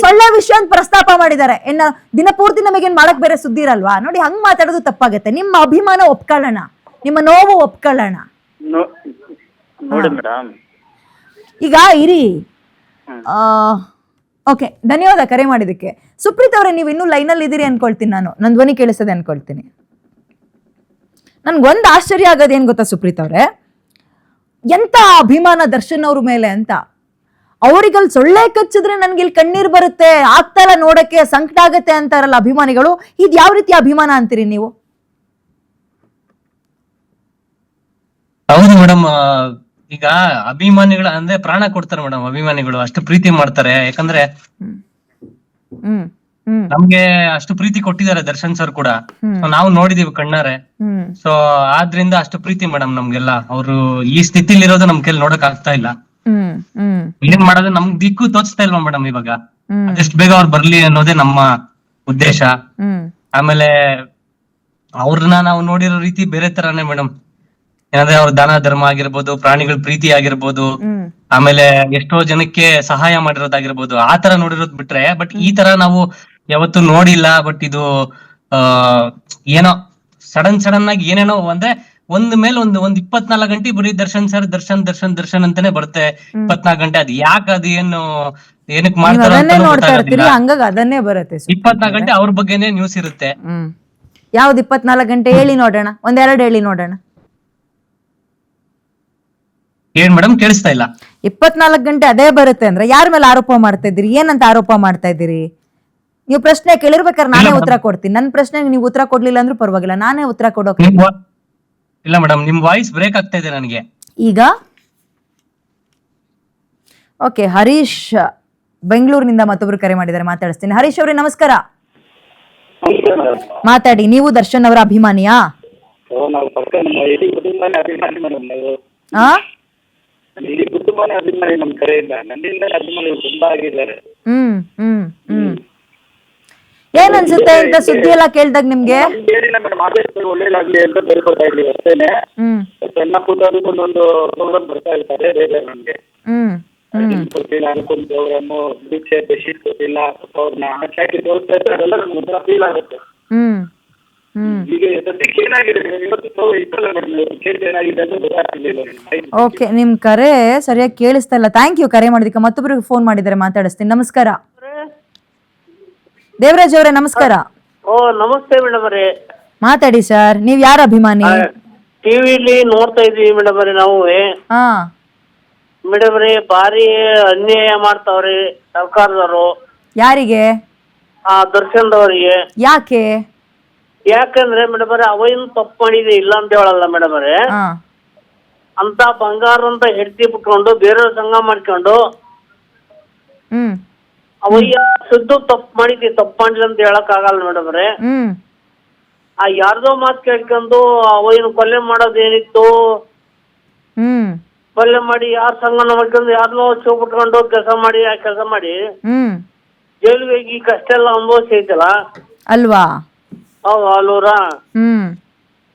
ಸೊಳ್ಳೆ ವಿಷಯ ಅಂತ ಪ್ರಸ್ತಾಪ ಮಾಡಿದ್ದಾರೆ. ಇನ್ನ ದಿನಪೂರ್ತಿ ನಮಗೇನ್ ಮಾಡಕ್ ಬೇರೆ ಸುದ್ದಿ ಇರಲ್ವಾ? ನೋಡಿ, ಹಂಗ್ ಮಾತಾಡೋದು ತಪ್ಪಾಗತ್ತೆ. ನಿಮ್ಮ ಅಭಿಮಾನ ಒಪ್ಕೊಳ್ಳೋಣ, ನಿಮ್ಮ ನೋವು ಒಪ್ಕೊಳ್ಳೋಣ. ನೋಡಿ ಮೇಡಮ್, ಈಗ ಇರಿ. ಓಕೆ, ಧನ್ಯವಾದ ಕರೆ ಮಾಡಿದಕ್ಕೆ. ಸುಪ್ರೀತ್ ಅವರೇ, ನೀವು ಇನ್ನೂ ಲೈನಲ್ಲಿ ಇದ್ದೀರಿ ಅನ್ಕೊಳ್ತೀನಿ. ನನ್ನ ಧ್ವನಿ ಕೇಳಿಸದೆ ಅನ್ಕೊಳ್ತೀನಿ. ನನ್ಗೊಂದು ಆಶ್ಚರ್ಯ ಆಗೋದು ಏನ್ ಗೊತ್ತಾ ಸುಪ್ರೀತ್ ಅವರೇ, ಎಂತ ಅಭಿಮಾನ ದರ್ಶನ್ ಅವ್ರ ಮೇಲೆ ಅಂತ. ಅವ್ರಿಗಲ್ಲಿ ಸೊಳ್ಳೆ ಕಚ್ಚಿದ್ರೆ ನನ್ಗೆ ಇಲ್ಲಿ ಕಣ್ಣೀರ್ ಬರುತ್ತೆ, ಆಗ್ತಾ ಇಲ್ಲ ನೋಡಕ್ಕೆ, ಸಂಕಟ ಆಗತ್ತೆ ಅಂತಾರಲ್ಲ ಅಭಿಮಾನಿಗಳು. ಇದ್ ಯಾವ ರೀತಿ ಅಭಿಮಾನ ಅಂತೀರಿ ನೀವು? ಹೌದು ಮೇಡಮ್, ಈಗ ಅಭಿಮಾನಿಗಳ ಅಂದ್ರೆ ಪ್ರಾಣ ಕೊಡ್ತಾರೆ ಮೇಡಮ್. ಅಭಿಮಾನಿಗಳು ಅಷ್ಟು ಪ್ರೀತಿ ಮಾಡ್ತಾರೆ, ಯಾಕಂದ್ರೆ ಹ್ಮ್ ಹ್ಮ್ ನಮ್ಗೆ ಅಷ್ಟು ಪ್ರೀತಿ ಕೊಟ್ಟಿದ್ದಾರೆ ದರ್ಶನ್ ಸರ್ ಕೂಡ. So ನಾವು ನೋಡಿದೀವಿ ಕಣ್ಣಾರೆ. ಹ್ಮ್ ಸೊ ಆದ್ರಿಂದ ಅಷ್ಟು ಪ್ರೀತಿ ಮೇಡಮ್ ನಮ್ಗೆಲ್ಲ. ಅವ್ರು ಈ ಸ್ಥಿತಿಲಿ ಇರೋದು ನಮ್ ಕೈಲಿ ನೋಡಕ್ ಆಗ್ತಾ ಇಲ್ಲ. ಹ್ಮ್ ಹ್ಮ್ ಏನ್ ಮಾಡೋದು ನಮ್ಗ್ ದಿಕ್ಕು ತೋಚ್ತಾ ಇಲ್ವಾ ಮೇಡಮ್ ಇವಾಗ. ಹ್ಮ್ ಅದೆಷ್ಟು ಬೇಗ ಅವ್ರು ಬರ್ಲಿ ಅನ್ನೋದೇ ನಮ್ಮ ಉದ್ದೇಶ. ಹ್ಮ್ ಆಮೇಲೆ ಅವ್ರನ್ನ ನಾವು ನೋಡಿರೋ ರೀತಿ ಬೇರೆ ತರಾನೇ ಮೇಡಮ್. ಏನಂದ್ರೆ ಅವ್ರ ದಾನ ಧರ್ಮ ಆಗಿರ್ಬೋದು, ಪ್ರಾಣಿಗಳ ಪ್ರೀತಿ ಆಗಿರ್ಬೋದು, ಹ್ಮ್ ಆಮೇಲೆ ಎಷ್ಟೋ ಜನಕ್ಕೆ ಸಹಾಯ ಮಾಡಿರೋದಾಗಿರ್ಬೋದು, ಆ ತರ ನೋಡಿರೋದ್ ಬಿಟ್ರೆ. ಬಟ್ ಈ ತರ ನಾವು ಯಾವತ್ತೂ ನೋಡಿಲ್ಲ. ಬಟ್ ಇದು ಏನೋ ಸಡನ್ ಆಗಿ ಏನೇನೋ ಅಂದ್ರೆ ಒಂದ್ ಮೇಲೆ ಒಂದ್ 24 ಗಂಟೆ ಬರೀ ದರ್ಶನ್ ಸರ್ ದರ್ಶನ್ ದರ್ಶನ್ ದರ್ಶನ್ ಅಂತಾನೆ ಬರುತ್ತೆ. 24 ಗಂಟೆ. ಅದ್ ಯಾಕೆ, ಅದು ಏನು ಏನಕ್ ನೀವ್ ಮಾಡ್ತಾರ ಅದನ್ನೇ ನೋಡ್ತಾ ಇರ್ತೀರಿ, ಹಂಗಾಗಿ ಅದನ್ನೇ ಬರುತ್ತೆ. 24 ಗಂಟೆ ಅವ್ರ ಬಗ್ಗೆನೇ ನ್ಯೂಸ್ ಇರುತ್ತೆ. ಹ್ಮ್ ಯಾವ್ದು 24 ಗಂಟೆ ಹೇಳಿ ನೋಡೋಣ, ಒಂದೆರಡು ಹೇಳಿ ನೋಡೋಣ. ಏನ್ ಮೇಡಮ್ ಕೇಳಿಸ್ತಾ ಇಲ್ಲ? 24 ಗಂಟೆ ಅದೇ ಬರುತ್ತೆ ಅಂದ್ರೆ ಯಾರ ಮೇಲೆ ಆರೋಪ ಮಾಡ್ತಾ ಇದ್ದೀರಿ? ಏನಂತ ಆರೋಪ ಮಾಡ್ತಾ ಇದ್ದೀರಿ? ನೀವು ಪ್ರಶ್ನೆ ಕೇಳಿರ್ಬೇಕಾದ್ರೆ ನಾನೇ ಉತ್ತರ ಕೊಡ್ತೀನಿ. ನನ್ನ ಪ್ರಶ್ನೆಗೆ ನೀವು ಉತ್ತರ ಕೊಡ್ಲಿಲ್ಲ ಅಂದ್ರೂ ಪರವಾಗಿಲ್ಲ, ನಾನೇ ಉತ್ತರ ಕೊಡೋಕೆ. ಇಲ್ಲ ಮೇಡಮ್, ನಿಮ್ ವಾಯ್ಸ್ ಬ್ರೇಕ್ ಆಗ್ತಾ ಇದೆ ನನಗೆ ಈಗ. ಓಕೆ, ಹರೀಶ್ ಬೆಂಗಳೂರಿನಿಂದ ಮತ್ತೊಬ್ರು ಕರೆ ಮಾಡಿದ್ದಾರೆ, ಮಾತಾಡಿಸ್ತೀನಿ. ಹರೀಶ್ ಅವರೇ ನಮಸ್ಕಾರ. ಮಾತಾಡಿ. ನೀವು ದರ್ಶನ್ ಅವರ ಅಭಿಮಾನಿಯಾ? ಆ ಹ್ಮ್ ಹ್ಮ್ ಹ್ಮ್ ಏನ್ ಅನ್ಸುತ್ತೆ ಇಂತ ಸುದ್ದಿ ಎಲ್ಲ ಕೇಳ್ದಾಗ ನಿಮ್ಗೆ? ಹ್ಮ್ ಹ್ಮ್ ಹ್ಮ್ ಓಕೆ, ನಿಮ್ ಕರೆ ಸರಿಯಾಗಿ ಕೇಳಿಸ್ತಾ ಇಲ್ಲ. ಥ್ಯಾಂಕ್ ಯು ಕರೆ ಮಾಡೋದಕ್ಕೆ. ಮತ್ತೊಬ್ರಿಗೆ ಫೋನ್ ಮಾಡಿದ್ದಾರೆ, ಮಾತಾಡಿಸ್ತೀನಿ. ನಮಸ್ಕಾರ ದೇವರಾಜ್ ಅವರೇ, ನಮಸ್ಕಾರ. ಓ ನಮಸ್ತೆ ಮೇಡಮ್ ಅವರೇ. ಮಾತಾಡಿ ಸರ್. ನೀವ್ ಯಾರ ಅಭಿಮಾನಿ? ಟಿವಿಲಿ ನೋಡ್ತಾ ಇದೀವಿ ಮೇಡಮ್ ಅವರೇ ನಾವು. ಹಾ ಮೇಡಮ್ ಅವರೇ, ಭಾರಿ ಅನ್ಯಾಯ ಮಾಡ್ತಾವ್ರಿ ಸರ್ಕಾರದವರು. ಯಾರಿಗೆ? ದರ್ಶನ್ ಅವರಿಗೆ. ಯಾಕೆ? ಯಾಕಂದ್ರೆ ಮೇಡಮ್ ಅವರೇ, ಅವೇನು ತಪ್ಪು ಮಾಡಿದೆ ಇಲ್ಲ ಅಂತ ಹೇಳಲ್ಲ ಮೇಡಮ್ ಅವರೇ. ಹಾ ಅಂತ ಬಂಗಾರ ಅಂತ ಹೆಡ್ತಿ ಬಿಟ್ಕೊಂಡು ಬೇರೆಯವ್ರ ಸಂಘ ಮಾಡ್ಕೊಂಡು ಹ್ಮ್ ಅವಯ್ಯ ಸುದ್ದು ತಪ್ಪು ಮಾಡಿದ್ವಿ, ತಪ್ಪು ಮಾಡಿಲ್ಲ ಅಂತ ಹೇಳಕ್ ಆಗಲ್ಲ ಮೇಡಮ್ ಅವರೇ. ಹ್ಮ್ ಯಾರ್ದೋ ಮಾತು ಕೇಳ್ಕೊಂಡು ಅವಯ್ಯನ ಕೊಲೆ ಮಾಡೋದೇನಿತ್ತು, ಹ್ಮ್ ಕೊಲೆ ಮಾಡಿ ಯಾರ ಸಂಘನ ಮಾಡ್ಕೊಂಡು ಯಾರನ್ನೋ ಚೂ ಬಿಟ್ಕೊಂಡು ಕೆಲಸ ಮಾಡಿ ಆ ಕೆಲಸ ಮಾಡಿ ಹ್ಮ್ ಜೈಲಿಗೆ ಹೋಗಿ ಕಷ್ಟ ಎಲ್ಲ ಅನುಭವಿಸೈತಲ್ಲ ಅಲ್ವಾ? ಹೌದು ಅಲ್ವರ. ಹ್ಮ್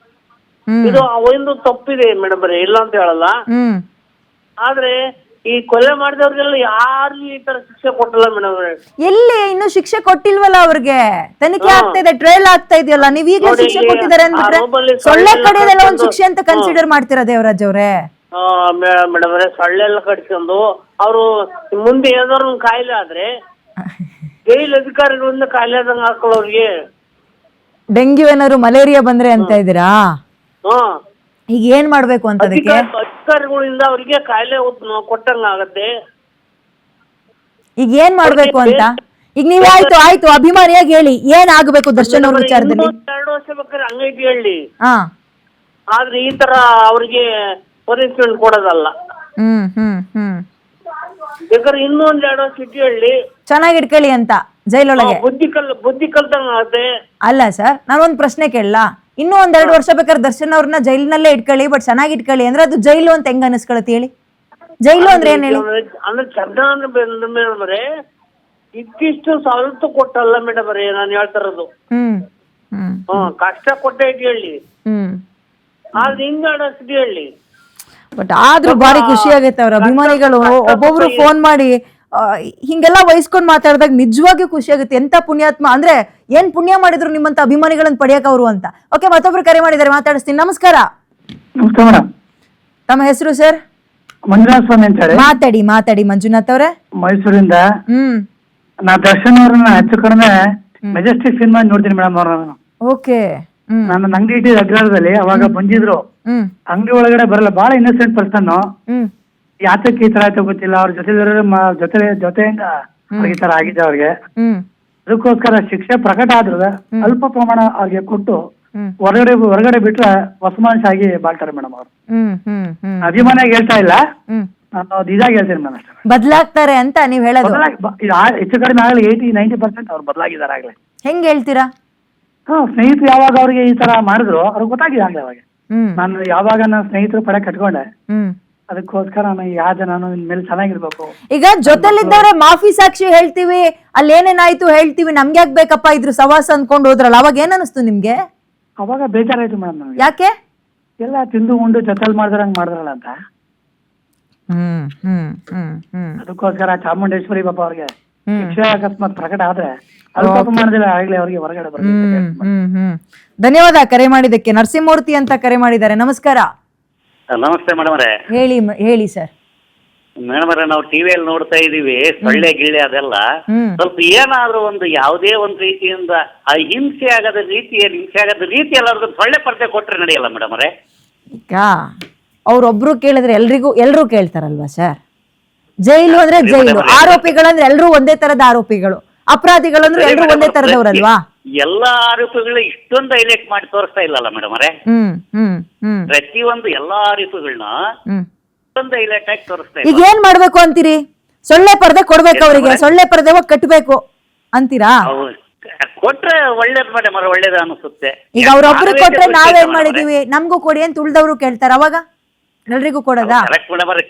ಹ್ಮ್ ಇದು ಅವೊಂದು ತಪ್ಪಿದೆ ಮೇಡಮ್ ಅವರೇ, ಇಲ್ಲ ಅಂತ ಹೇಳಲ್ಲ. ಹ್ಮ್ ಆದ್ರೆ ಈ ಕೊಲೆ ಮಾಡಿದವ್ರಿಗೆಲ್ಲ ಯಾರಿಗೂ ಈ ತರ ಶಿಕ್ಷೆ ಕೊಟ್ಟಿಲ್ಲ ಮೇಡಮ್ ಅವರೇ. ಎಲ್ಲಿ ಇನ್ನೂ ಶಿಕ್ಷೆ ಕೊಟ್ಟಿಲ್ವಲ್ಲ ಅವ್ರಿಗೆ? ತನಿಖೆ ಆಗ್ತಾ ಇದೆ, ಟ್ರಯಲ್ ಆಗ್ತಾ ಇದೆಯಲ್ಲ. ನೀವ್ ಈಗಲೇ ಶಿಕ್ಷೆ ಕೊಟ್ಟಿದ್ದಾರೆ ಅಂದ್ಬಿಟ್ರೆ ಸೊಳ್ಳೆ ಕಡಿಯೋದೆಲ್ಲ ಒಂದ್ ಶಿಕ್ಷೆ ಅಂತ ಕನ್ಸಿಡರ್ ಮಾಡ್ತೀರಾ ದೇವರಾಜ್ ಅವ್ರೆ? ಮೇಡಮ್ ಅವರೇ, ಸೊಳ್ಳೆ ಎಲ್ಲ ಕಡಿಸ್ಕೊಂಡು ಅವರು ಮುಂದೆ ಏನಾದ್ರು ಒಂದು ಕಾಯಿಲೆ ಆದ್ರೆ ಜೈಲ್ ಅಧಿಕಾರಿಗಳಿಂದ ಕಾಯಿಲೆ ಆದಂಗ ಹಾಕೊಳ್ಳೋರಿಗೆ. ಡೆಂಗ್ಯೂ ಏನಾದ್ರು ಮಲೇರಿಯಾ ಬಂದ್ರೆ ಅಂತ ಇದ್ದೀರಾ? ಹಾ, ಈಗ ಏನ್ ಮಾಡ್ಬೇಕು ಅಂತ ಅದಕ್ಕೆ? ಅಧಿಕಾರಿಗಳಿಂದ ಅವರಿಗೆ ಕಾಯಿಲೆ ಕೊಟ್ಟಂಗ ಆಗತ್ತೆ. ಈಗ ಏನ್ ಮಾಡ್ಬೇಕು ಅಂತ? ಈಗ ನೀವ್ ಆಯ್ತು ಅಭಿಮಾನಿಯಾಗಿ ಹೇಳಿ, ಏನ್ ಆಗ್ಬೇಕು ದರ್ಶನ್ ಅವ್ರ ವಿಚಾರದಲ್ಲಿ? 2 ವರ್ಷ ಬೇಕಾದ್ರೆ ಹಂಗೈತಿ ಹೇಳಿ. ಹಾ, ಆದ್ರೆ ಈ ತರ ಅವ್ರಿಗೆ ಪನಿಷ್ಮೆಂಟ್ ಕೊಡೋದಲ್ಲ. ಹ್ಮ್ ಹ್ಮ್ ಹ್ಮ್ ಬೇಕಾದ್ರೆ ಇನ್ನೂ 2 ವರ್ಷ ಇಟ್ಟು ಹೇಳಿ, ಚೆನ್ನಾಗಿ ಇಟ್ಕೊಳ್ಳಿ ಅಂತ ಜೈಲೊಳಗೆ. ಬುದ್ಧಿ ಕಲ್ತಂಗ ಆಗತ್ತೆ. ಅಲ್ಲ ಸರ್, ನಾನೊಂದ್ ಪ್ರಶ್ನೆ ಕೇಳಲ್ಲ. ಇನ್ನೂ 1-2 ವರ್ಷ ಬೇಕಾದ್ರೆ ದರ್ಶನ್ ಅವ್ರನ್ನ ಜೈಲಿನಲ್ಲೇ ಇಟ್ಕೊಳ್ಳಿ, ಬಟ್ ಚೆನ್ನಾಗಿ ಇಟ್ಕೊಳ್ಳಿ ಅಂದ್ರೆ ಅದು ಜೈಲು ಅಂತ ಹೆಂಗ್ ಅನಿಸ್ಕೊಳತ್ ಹೇಳಿ? ಜೈಲು ಅಂದ್ರೆ ಏನ್ ಹೇಳಿ? ಅಂದ್ರೆ ಚಂದ ಮೇಡಮ್ ಅವರೇ, ಇಷ್ಟಿಷ್ಟು ಸವಲತ್ತು ಕೊಟ್ಟಲ್ಲ ಮೇಡಮ್ ಅವರೇ ನಾನು ಹೇಳ್ತಾ ಇರೋದು. ಹ್ಮ್ ಹ್ಮ್ ಕಷ್ಟ ಕೊಟ್ಟೆ ಇಟ್ಟು ಹೇಳಿ, ಹ್ಮ್ ಆದ್ರೆ ಹಿಂಗಾಡೋಷ್ಟು ಹೇಳಿ. ಬಟ್ ಆದ್ರೂ ಭಾರಿ ಖುಷಿ ಆಗೈತೆ ಅವ್ರ ಅಭಿಮಾನಿಗಳು ಒಬ್ಬೊಬ್ರು ಫೋನ್ ಮಾಡಿ ಹಿಂಗೆಲ್ಲ ವಹಿಸ್ಕೊಂಡ್ ಮಾತಾಡಿದಾಗ ನಿಜವಾಗಿಯೂ ಖುಷಿ ಆಗುತ್ತೆ. ಎಂತ ಪುಣ್ಯಾತ್ಮ ಅಂದ್ರೆ ಏನ್ ಪುಣ್ಯ ಮಾಡಿದ್ರು ನಿಮ್ಮಂತ ಅಭಿಮಾನಿಗಳನ್ನ ಪಡೆಯಕ್ ಅವರು ಅಂತ. ಓಕೆ, ಮತ್ತೊಬ್ರು ಕರೆ ಮಾಡಿದ್ದಾರೆ, ಮಾತಾಡಿಸ್ತೀನಿ. ನಮಸ್ಕಾರ. ನಮಸ್ತೆ ಮೇಡಮ್. ತಮ್ಮ ಹೆಸರು ಸರ್? ಮಂಜುನಾಥ್ ಸ್ವಾಮಿ ಅಂತ ಹೇಳಿ. ಮಾತಾಡಿ ಮಂಜುನಾಥ್ ಅವ್ರೆ. ಮೈಸೂರಿಂದ. ನಾ ದರ್ಶನ್ ಅವ್ರನ್ನ ಹೆಚ್ಚು ಕಡಿಮೆ ಮೆಜೆಸ್ಟಿಕ್ ಸಿನಿಮಾ ನೋಡ್ತೀನಿ ಮೇಡಮ್ ಅವ್ರನ್ನ. ಓಕೆ. ನನ್ನ ಅಂಗಡಿ ಇಟ್ಟಿದ್ದ ಅಗ್ರದಲ್ಲಿ ಅವಾಗ ಬಂದಿದ್ರು. ಅಂಗಡಿ ಒಳಗಡೆ ಬರಲ್ಲ, ಬಹಳ ಇನ್ನೋಸೆಂಟ್ ಪರ್ಸನ್. ಯಾತಕ್ಕೆ ಈ ತರ ಆಯ್ತು ಗೊತ್ತಿಲ್ಲ. ಅವ್ರ ಜೊತೆಯಿಂದ ಈ ತರ ಆಗಿದೆ ಅವ್ರಿಗೆ. ಅದಕ್ಕೋಸ್ಕರ ಶಿಕ್ಷೆ ಪ್ರಕಟ ಆದ್ರೆ ಅಲ್ಪ ಪ್ರಮಾಣ ಅವ್ರಿಗೆ ಕೊಟ್ಟು ಹೊರಗಡೆ ಬಿಟ್ರೆ ಹೊಸ ಮನುಷ್ಯ ಆಗಿ ಬಾಳ್ತಾರೆ ಮೇಡಮ್ ಅವರು. ಅಭಿಮಾನಿಯಾಗಿ ಹೇಳ್ತಾ ಇಲ್ಲ, ನಾನು ಇದಾಗಿ ಹೇಳ್ತೇನೆ ಮೇಡಮ್ ಅಷ್ಟೇ. ಬದಲಾಗ್ತಾರೆ ಅಂತ ನೀವ್ ಹೇಳೋದು? ಹೆಚ್ಚು ಕಡಿಮೆ ಆಗಲಿ 80-90% ಅವ್ರು ಬದಲಾಗಿದ್ದಾರೆ ಆಗ್ಲೇ. ಹೆಂಗ್ ಹೇಳ್ತೀರಾ? ಸ್ನೇಹಿತರು ಯಾವಾಗ ಅವ್ರಿಗೆ ಈ ತರ ಮಾಡಿದ್ರು ಅವ್ರಿಗೆ ಗೊತ್ತಾಗಿದೆ ಆಗ್ಲೇ. ಅವಾಗ ನಾನು ಯಾವಾಗ ನನ್ನ ಸ್ನೇಹಿತರು ಪಡೆ ಕಟ್ಕೊಂಡೆ, ಅದಕ್ಕೋಸ್ಕರ ನಾನು ಇನ್ಮೇಲೆ ಚೆನ್ನಾಗಿರ್ಬೇಕು. ಈಗ ಜೊತೆಲಿದ್ದವ್ರೆ ಮಾಫಿ ಸಾಕ್ಷಿ ಹೇಳ್ತೀವಿ, ಅಲ್ಲಿ ಏನೇನಾಯ್ತು ಹೇಳ್ತೀವಿ, ನಮ್ಗೆ ಯಾಕೆ ಬೇಕಪ್ಪ ಇದ್ರು ಸವಾಸ ಅನ್ಕೊಂಡು ಹೋದ್ರಲ್ಲ, ಅವಾಗ ಏನ್ ಅನಿಸ್ತು ನಿಮ್ಗೆ? ಅವಾಗ ಬೇಜಾರಾಯ್ತು ಮೇಡಮ್ ನಮ್ಗೆ. ಯಾಕೆ? ಎಲ್ಲ ತಿಂದು ಉಂಡು ಜೊತೆಲಿ ಮಾಡಿದ್ರಲ್ಲ ಅಂತ. ಅದಕ್ಕೋಸ್ಕರ ಚಾಮುಂಡೇಶ್ವರಿ ಬಾಬಾ ಅವ್ರಿಗೆ ಶಿಕ್ಷೆ ಅಕಸ್ಮಾತ್ ಪ್ರಕಟ ಆದ್ರೆ ಅಲ್ಪ ಪ್ರಮಾಣದಲ್ಲಿ ಆಗ್ಲೇ ಅವ್ರಿಗೆ ಹೊರಗಡೆ ಬರ್ಬೇಕು. ಧನ್ಯವಾದ ಕರೆ ಮಾಡಿದ್ದಕ್ಕೆ. ನರಸಿಂಹಮೂರ್ತಿ ಅಂತ ಕರೆ ಮಾಡಿದ್ದಾರೆ. ನಮಸ್ಕಾರ. ನಮಸ್ತೆ ಮೇಡಮ್ ಅವರೇ. ಹೇಳಿ ಸರ್. ಮೇಡಮ್ ಅವರೇ, ನಾವು ಟಿವಿಯಲ್ಲಿ ನೋಡ್ತಾ ಇದೀವಿ ಸೊಳ್ಳೆ ಗಿಳ್ಳೆ ಅದೆಲ್ಲ. ಸ್ವಲ್ಪ ಏನಾದ್ರೂ ಒಂದು ಯಾವುದೇ ಒಂದು ರೀತಿಯಿಂದ ಹಿಂಸೆ ಆಗದ ರೀತಿ ಎಲ್ಲಾದ್ರೂ ಸೊಳ್ಳೆ ಪರ್ದೆ ಕೊಟ್ರೆ ನಡೆಯಲ್ಲ ಮೇಡಮ್ ಅವರೇ? ಈಗ ಅವ್ರೊಬ್ರು ಕೇಳಿದ್ರೆ ಎಲ್ರೂ ಕೇಳ್ತಾರಲ್ವಾ ಸರ್? ಜೈಲು ಅಂದ್ರೆ ಜೈಲು, ಆರೋಪಿಗಳಂದ್ರೆ ಎಲ್ರೂ ಒಂದೇ ತರದ ಆರೋಪಿಗಳು, ಅಪರಾಧಿಗಳಂದ್ರೆ ಎಲ್ರೂ ಒಂದೇ ತರದವ್ರಲ್ವಾ? ಎಲ್ಲಾ ಆರೋಪಿಗಳು ಇಷ್ಟೊಂದು ಹೈಲೈಟ್ ಮಾಡಿ ತೋರಿಸ್ತಾ ಇಲ್ಲಲ್ಲ ಮೇಡಮ್ ಅವರೇ? ಪ್ರತಿಯೊಂದು ಎಲ್ಲಾ ಆರೋಪಿಗಳನ್ನ ಇಷ್ಟೊಂದು ಹೈಲೈಟ್ ಆಗಿ ತೋರಿಸ್ತಾ ಇಲ್ಲ. ಈಗ ಏನ್ ಮಾಡ್ಬೇಕು ಅಂತೀರಿ? ಸೊಳ್ಳೆ ಪರ್ದೆ ಕೊಡ್ಬೇಕು ಅವರಿಗೆ, ಸೊಳ್ಳೆ ಪರ್ದೆ ಕಟ್ಟಬೇಕು ಅಂತೀರಾ? ಕೊಟ್ರೆ ಒಳ್ಳೇದ್ ಮೇಡಮ್ ಅವ್ರೆ, ಒಳ್ಳೇದು ಅನಿಸುತ್ತೆ. ಈಗ ಅವ್ರೊಬ್ರು ಕೊಟ್ರೆ ನಾವೇನ್ ಮಾಡಿದೀವಿ, ನಮ್ಗೂ ಕೊಡಿ ಅಂತ ಉಳ್ದವ್ರು ಕೇಳ್ತಾರ, ಅವಾಗ ಎಲ್ರಿಗೂ ಕೊಡೋದಾ? ಕರೆಕ್ಟ್ ಮೇಡಮ್ ಅವ್ರೆ,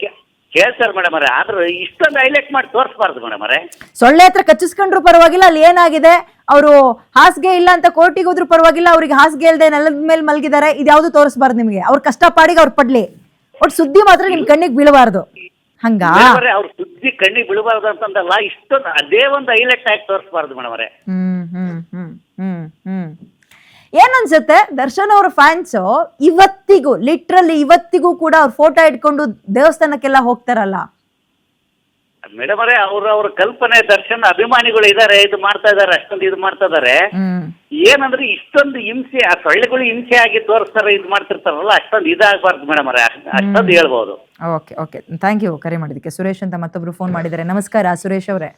ಕೇಳ್ತಾರೆ ಮೇಡಮ್ ಅವ್ರೆ. ಆದ್ರೆ ಇಷ್ಟೊಂದು ಹೈಲೈಟ್ ಮಾಡಿ ತೋರಿಸಬಾರ್ದು ಮೇಡಮ್ ಅವ್ರೆ. ಸೊಳ್ಳೆ ಹತ್ರ ಕಚ್ಚಿಸ್ಕೊಂಡ್ರು ಪರವಾಗಿಲ್ಲ, ಅಲ್ಲಿ ಏನಾಗಿದೆ, ಅವರು ಹಾಸಿಗೆ ಇಲ್ಲ ಅಂತ ಕೋರ್ಟಿಗೆ ಹೋದ್ರು ಪರವಾಗಿಲ್ಲ, ಅವ್ರಿಗೆ ಹಾಸಿಗೆ ಇಲ್ದೆ ನೆಲದ ಮೇಲೆ ಮಲಗಿದ್ದಾರೆ, ಇದ್ಯಾವ್ದು ತೋರಿಸಬಾರ್ದು ನಿಮ್ಗೆ. ಅವ್ರ ಕಷ್ಟಪಾಡಿಗೆ ಅವ್ರು ಪಡ್ಲಿ, ಒಟ್ಟು ಸುದ್ದಿ ಮಾತ್ರ ನಿಮ್ ಕಣ್ಣಿಗೆ ಬೀಳಬಾರ್ದು. ಹಂಗ ಅವ್ರ ಸುದ್ದಿ ಕಣ್ಣಿಗೆ ಬೀಳಬಾರ್ದು ಅಂತಂದಲ್ಲ, ಇಷ್ಟೊಂದು ಅದೇ ಒಂದು ಹೈಲೈಟ್ ಆಗಿ ತೋರಿಸಬಾರ್ದು ಮೇಡಮ್ ಅವ್ರೆ. ಏನನ್ಸುತ್ತೆ, ದರ್ಶನ್ ಅವ್ರ ಫ್ಯಾನ್ಸ್ ಇವತ್ತಿಗೂ ಲಿಟ್ರಲಿ ಇವತ್ತಿಗೂ ಕೂಡ ಅವ್ರ ಫೋಟೋ ಇಟ್ಕೊಂಡು ದೇವಸ್ಥಾನಕ್ಕೆಲ್ಲ ಹೋಗ್ತಾರಲ್ಲ ಮೇಡಮ್ ಅವರೇ? ಅವ್ರ ಕಲ್ಪನೆ, ದರ್ಶನ್ ಅಭಿಮಾನಿಗಳು ಇದಾರೆ, ಇದು ಮಾಡ್ತಾ ಇದಾರೆ, ಅಷ್ಟೊಂದು ಇದು ಮಾಡ್ತಾ ಇದಾರೆ. ಏನಂದ್ರೆ ಇಷ್ಟೊಂದು ಹಿಂಸೆ, ಆ ಸೊಳ್ಳೆಗಳು ಹಿಂಸೆ ಆಗಿ ತೋರಿಸ್ತಾರೆ, ಇದು ಮಾಡ್ತಿರ್ತಾರಲ್ಲ, ಅಷ್ಟೊಂದು ಇದಾಗಬಾರ್ದು ಮೇಡಮ್ ಅವರೇ, ಅಷ್ಟೊಂದು ಹೇಳ್ಬೋದು. ಓಕೆ ಥ್ಯಾಂಕ್ ಯು ಕರೆ ಮಾಡಿದಕ್ಕೆ. ಸುರೇಶ್ ಅಂತ ಮತ್ತೊಬ್ರು ಫೋನ್ ಮಾಡಿದ್ದಾರೆ. ನಮಸ್ಕಾರ ಸುರೇಶ್ ಅವರೇ.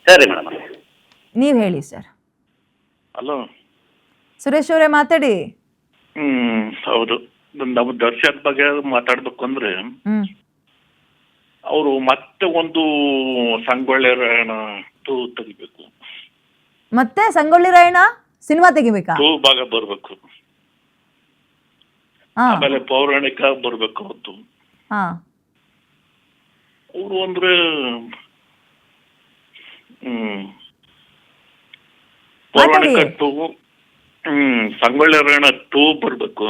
ಸರಿ ಮೇಡಮ್ ಅವರೇ, ನೀವ್ ಹೇಳಿ ಸರ್. ಹಲೋ ಸುರೇಶ್ ಅವರೇ ಮಾತಾಡಿ. ಹೌದು, ನಾವು ದರ್ಶನ್ ಬಗ್ಗೆ ಮಾತಾಡ್ಬೇಕು ಅಂದ್ರೆ ಅವರು ಮತ್ತೆ ಒಂದು ಸಂಗೊಳ್ಳಿ ರಾಯಣ್ಣ 2 ತೆಗಿಬೇಕು. ಮತ್ತೆ ಸಂಗೊಳ್ಳಿ ರಾಯಣ್ಣ ಸಿನಿಮಾ ತೆಗಿಬೇಕಾ? 2 ಭಾಗ ಬರ್ಬೇಕು. ಆಮೇಲೆ ಪೌರಾಣಿಕ ಬರ್ಬೇಕು. ಅವತ್ತು ಅವರು ಅಂದ್ರೆ ಪೌರಾಣಿಕ 2, ಸಂಗೊಳ್ಳಿ ರಾಯಣ್ಣ 2 ಬರ್ಬೇಕು.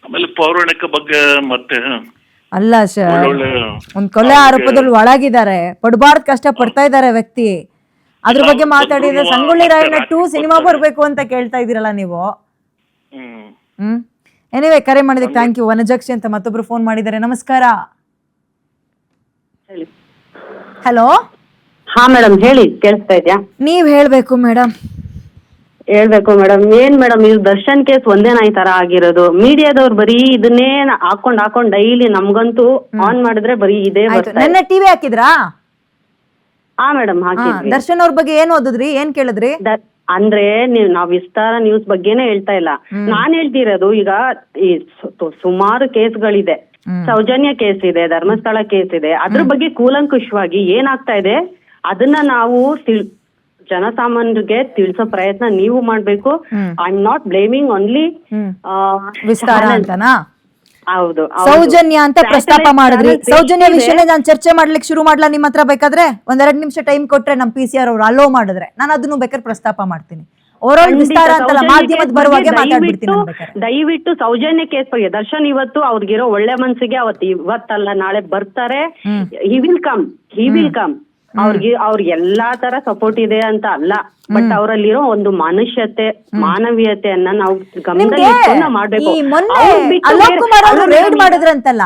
ಆಮೇಲೆ ಪೌರಾಣಿಕ ಬಗ್ಗೆ ಮತ್ತೆ ಅಲ್ಲ ಸರ್, ಒಂದ್ ಕೊಲೆ ಆರೋಪದಲ್ಲಿ ಒಳಗಿದ್ದಾರೆ, ಪಡ್ಬಾರ್ದು ಕಷ್ಟ ಪಡ್ತಾ ಇದ್ದಾರೆ ವ್ಯಕ್ತಿ, ಅದ್ರ ಬಗ್ಗೆ ಮಾತಾಡಿದ್ರೆ ಸಂಗೊಳ್ಳಿ ರಾಯಣ್ಣ 2 ಸಿನಿಮಾ ಬರ್ಬೇಕು ಅಂತ ಕೇಳ್ತಾ ಇದೀರಲ್ಲ ನೀವು. ಎನಿವೆ ಕರೆ ಮಾಡಿದಕ್ಕೆ ಥ್ಯಾಂಕ್ ಯು. ವನಜಕ್ಷಿ ಅಂತ ಮತ್ತೊಬ್ರು ಫೋನ್ ಮಾಡಿದ್ದಾರೆ. ನಮಸ್ಕಾರ. ಹಲೋ. ಹಾ ಮೇಡಮ್ ಹೇಳಿ, ಕೇಳಿಸ್ತಾ ಇದ್ಯಾ? ನೀವ್ ಹೇಳ್ಬೇಕು ಮೇಡಮ್. ಹೇಳ್ಬೇಕು ಮೇಡಮ್. ಏನ್ ಮೇಡಮ್ ಇದು ದರ್ಶನ್ ಕೇಸ್ ಒಂದೇನಾ ಈ ತರ ಆಗಿರೋದು? ಮೀಡಿಯಾದವ್ರು ಬರೀ ಇದನ್ನೇ ಹಾಕೊಂಡ್ ಡೈಲಿ ನಮ್ಗಂತೂ ಆನ್ ಮಾಡಿದ್ರೆ ಬರೀ ಇದೇ ಬರ್ತದೆ. ನನ್ನ ಟಿವಿ ಹಾಕಿದ್ರಾ? ಹಾ ಮೇಡಮ್ ಹಾಕಿದ್ವಿ. ದರ್ಶನ್ ಅವ್ರ ಬಗ್ಗೆ ಏನ್ ಓದಿದ್ರಿ, ಏನ್ ಕೇಳಿದ್ರಿ? ಅಂದ್ರೆ ನಾವ್ ವಿಸ್ತಾರ ನ್ಯೂಸ್ ಬಗ್ಗೆನೇ ಹೇಳ್ತಾ ಇಲ್ಲ, ನಾನ್ ಹೇಳ್ತಿರೋದು ಈಗ ಈ ಸುಮಾರು ಕೇಸ್ಗಳಿದೆ. ಸೌಜನ್ಯ ಕೇಸ್ ಇದೆ, ಧರ್ಮಸ್ಥಳ ಕೇಸ್ ಇದೆ, ಅದ್ರ ಬಗ್ಗೆ ಕೂಲಂಕುಷವಾಗಿ ಏನಾಗ್ತಾ ಇದೆ ಅದನ್ನ ನಾವು ಜನಸಾಮಾನ್ಯರಿಗೆ ತಿಳಿಸೋ ಪ್ರಯತ್ನ ನೀವು ಮಾಡ್ಬೇಕು. I am not blaming only Vistara ಅಂತನಾ? ಹೌದು, ಸೌಜನ್ಯ ಅಂತ ಪ್ರಸ್ತಾಪ ಮಾಡಿದ್ರಿ. ಸೌಜನ್ಯ ವಿಷಯನೇ ನಾನು ಚರ್ಚೆ ಮಾಡ್ಲಿಕ್ಕೆ ಶುರು ಮಾಡ್ಲಾ ನಿಮ್ಮ ಹತ್ರ? ಬೇಕಾದ್ರೆ 1-2 ನಿಮಿಷ ಟೈಮ್ ಕೊಟ್ರೆ ನಮ್ PCR ಅವ್ರು ಅಲೋ ಮಾಡಿದ್ರೆ ನಾನು ಅದನ್ನು ಬೇಕಾದ್ರೆ ಪ್ರಸ್ತಾಪ ಮಾಡ್ತೀನಿ. ಓವರಾಲ್ ವಿಸ್ತಾರ ಅಂತಲ್ಲ, ಮಾಧ್ಯಮದ ಬರುವಾಗೆ ಮಾತಾಡ್ಬಿಡ್ತೀನಿ. ದಯವಿಟ್ಟು ಸೌಜನ್ಯ ಕೇಸ್ ಬಗ್ಗೆ ದರ್ಶನ್ ಇವತ್ತು ಅವ್ರಿಗಿರೋ ಒಳ್ಳೆ ಮನ್ಸಿಗೆ ಇವತ್ತಲ್ಲ ನಾಳೆ ಬರ್ತಾರೆ. He will come. ಅವ್ರಿಗೆ ಎಲ್ಲಾ ತರ ಸಪೋರ್ಟ್ ಇದೆ ಅಂತ ಅಲ್ಲ, ಬಟ್ ಅವರಲ್ಲಿರೋ ಒಂದು ಮನುಷ್ಯತೆ, ಮಾನವೀಯತೆಯನ್ನ ನಾವು ಗಮನದಲ್ಲಿ ಮಾಡ್ಬೇಕು. ಅಲೋಕ್ ಕುಮಾರ್ ಅವರು ರೇಡ್ ಮಾಡಿದ್ರಂತಲ್ಲ,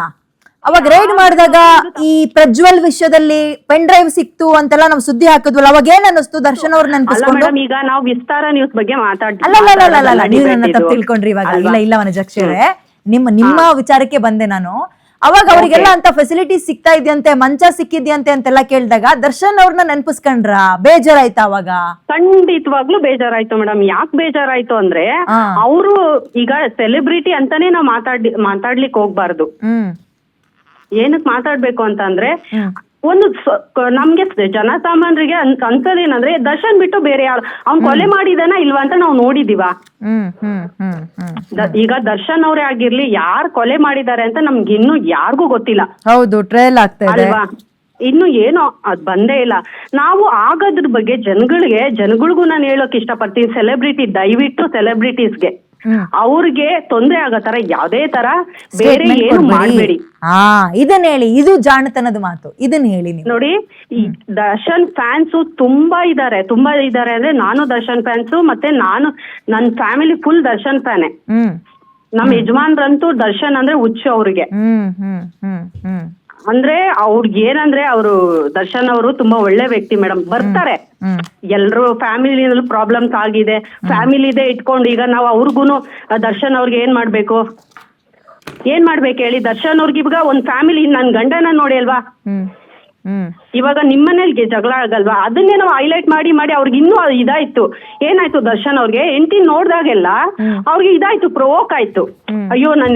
ಅವಾಗ ರೈಡ್ ಮಾಡಿದಾಗ ಈ ಪ್ರಜ್ವಲ್ ವಿಷಯದಲ್ಲಿ ಪೆನ್ ಡ್ರೈವ್ ಸಿಕ್ತು ಅಂತೆಲ್ಲ ನಾವು ಸುದ್ದಿ ಹಾಕಿದ್ವಲ್ಲ, ಅವಾಗ ಏನ್ ಅನ್ನಿಸ್ತು ದರ್ಶನ್ ಅವ್ರ ಅಲ್ಲ ನೆನಪಿಸ್ಕೊಂಡು? ಮೇಡಮ್, ಈಗ ನಾವು ವಿಸ್ತಾರ ನ್ಯೂಸ್ ಬಗ್ಗೆ ಅಲ್ಲ ನೀವು ನನ್ನ ತಪ್ಪು ತಿಳ್ಕೊಂಡ್ರಿ ಇವಾಗ. ಇಲ್ಲ ವನಜಾಕ್ಷರೇ, ನಿಮ್ಮ ವಿಚಾರಕ್ಕೆ ಬಂದೆ ನಾನು. ಅವಾಗ ಅವರಿಗೆಲ್ಲ ಅಂತ ಫೆಸಿಲಿಟೀಸ್ ಸಿಗ್ತಾ ಇದೆಯಂತೆ, ಮಂಚ ಸಿಕ್ಕಿದ್ಯಂತೆ ಅಂತೆಲ್ಲ ಕೇಳಿದಾಗ ದರ್ಶನ್ ಅವ್ರನ್ನ ನೆನಪಿಸ್ಕೊಂಡ್ರ? ಬೇಜಾರಾಯ್ತಾ ಅವಾಗ? ಖಂಡಿತವಾಗ್ಲೂ ಬೇಜಾರಾಯ್ತು ಮೇಡಮ್. ಯಾಕೆ ಬೇಜಾರಾಯ್ತು ಅಂದ್ರೆ, ಅವರು ಈಗ ಸೆಲೆಬ್ರಿಟಿ ಅಂತಾನೆ ನಾವು ಮಾತಾಡ್ಲಿಕ್ಕೆ ಹೋಗ್ಬಾರ್ದು. ಏನಕ್ ಮಾತಾಡ್ಬೇಕು ಅಂತ ಅಂದ್ರೆ, ಒಂದು ನಮ್ಗೆ ಜನಸಾಮಾನ್ಯರಿಗೆ ಅನ್ಸೋದೇನಂದ್ರೆ ದರ್ಶನ್ ಬಿಟ್ಟು ಬೇರೆ ಯಾರು ಅವ್ನ್ ಕೊಲೆ ಮಾಡಿದಾನ ಇಲ್ವಾ ಅಂತ ನಾವು ನೋಡಿದೀವ. ಈಗ ದರ್ಶನ್ ಅವರೇ ಆಗಿರ್ಲಿ, ಯಾರು ಕೊಲೆ ಮಾಡಿದ್ದಾರೆ ಅಂತ ನಮ್ಗೆ ಇನ್ನು ಯಾರಿಗೂ ಗೊತ್ತಿಲ್ಲ. ಹೌದು, ಟ್ರಯಲ್ ಆಗ್ತಾ ಇದೆ ಅಲ್ವಾ? ಇನ್ನು ಏನೋ ಅದ್ ಬಂದೇ ಇಲ್ಲ. ನಾವು ಆಗೋದ್ರ ಬಗ್ಗೆ ಜನಗಳಿಗೂ ನಾನು ಹೇಳೋಕ್ ಇಷ್ಟಪಡ್ತೀನಿ, ಸೆಲೆಬ್ರಿಟಿ ದಯವಿಟ್ಟು ಸೆಲೆಬ್ರಿಟೀಸ್ಗೆ ಅವ್ರಿಗೆ ತೊಂದ್ರೆ ಆಗೋ ತರ ಯಾವ್ದೇ ತರ ಬೇರೆ ಏನು ಮಾಡ್ಬೇಡಿ. ಇದನ್ನ ಹೇಳಿ, ಇದು ಜಾಣತನದ ಮಾತು, ಇದನ್ನ ಹೇಳಿ ನೀವು. ನೋಡಿ, ಈ ದರ್ಶನ್ ಫ್ಯಾನ್ಸ್ ತುಂಬಾ ಇದಾರೆ ಅಂದ್ರೆ, ನಾನು ದರ್ಶನ್ ಫ್ಯಾನ್ಸು, ಮತ್ತೆ ನನ್ನ ಫ್ಯಾಮಿಲಿ ಫುಲ್ ದರ್ಶನ್ ಫ್ಯಾನೆ. ನಮ್ ಯಜಮಾನ್ರಂತೂ ದರ್ಶನ್ ಅಂದ್ರೆ ಹುಚ್ಚು ಅವ್ರಿಗೆ. ಅಂದ್ರೆ ಅವ್ರಿಗೆ ಏನಂದ್ರೆ, ಅವರು ದರ್ಶನ್ ಅವರು ತುಂಬಾ ಒಳ್ಳೆ ವ್ಯಕ್ತಿ ಮೇಡಮ್. ಬರ್ತಾರೆ ಎಲ್ರು, ಫ್ಯಾಮಿಲಿ ಪ್ರಾಬ್ಲಮ್ಸ್ ಆಗಿದೆ, ಫ್ಯಾಮಿಲಿದೆ ಇಟ್ಕೊಂಡು ಈಗ ನಾವು ಅವ್ರಿಗೂನು ದರ್ಶನ್ ಅವ್ರಿಗೆ ಏನ್ ಮಾಡ್ಬೇಕು ಹೇಳಿ? ದರ್ಶನ್ ಅವ್ರಿಗೆ ಇವಾಗ ಒಂದ್ ಫ್ಯಾಮಿಲಿ, ನನ್ ಗಂಡನ ನೋಡಿ ಅಲ್ವಾ, ಇವಾಗ ನಿಮ್ಮನೇಲಿ ಜಗಳ ಆಗಲ್ವಾ? ಅದನ್ನೇ ನಾವು ಹೈಲೈಟ್ ಮಾಡಿ ಅವ್ರಿಗೆ ಇನ್ನೂ ಇದಾಯ್ತು. ಏನಾಯ್ತು ದರ್ಶನ್ ಅವ್ರಿಗೆ ಹೆಂಡತಿ ನೋಡ್ದಾಗೆಲ್ಲ ಅವ್ರಿಗೆ ಇದಾಯ್ತು, ಪ್ರವೋಕ್ ಆಯ್ತು. ಅಯ್ಯೋ, ನನ್ನ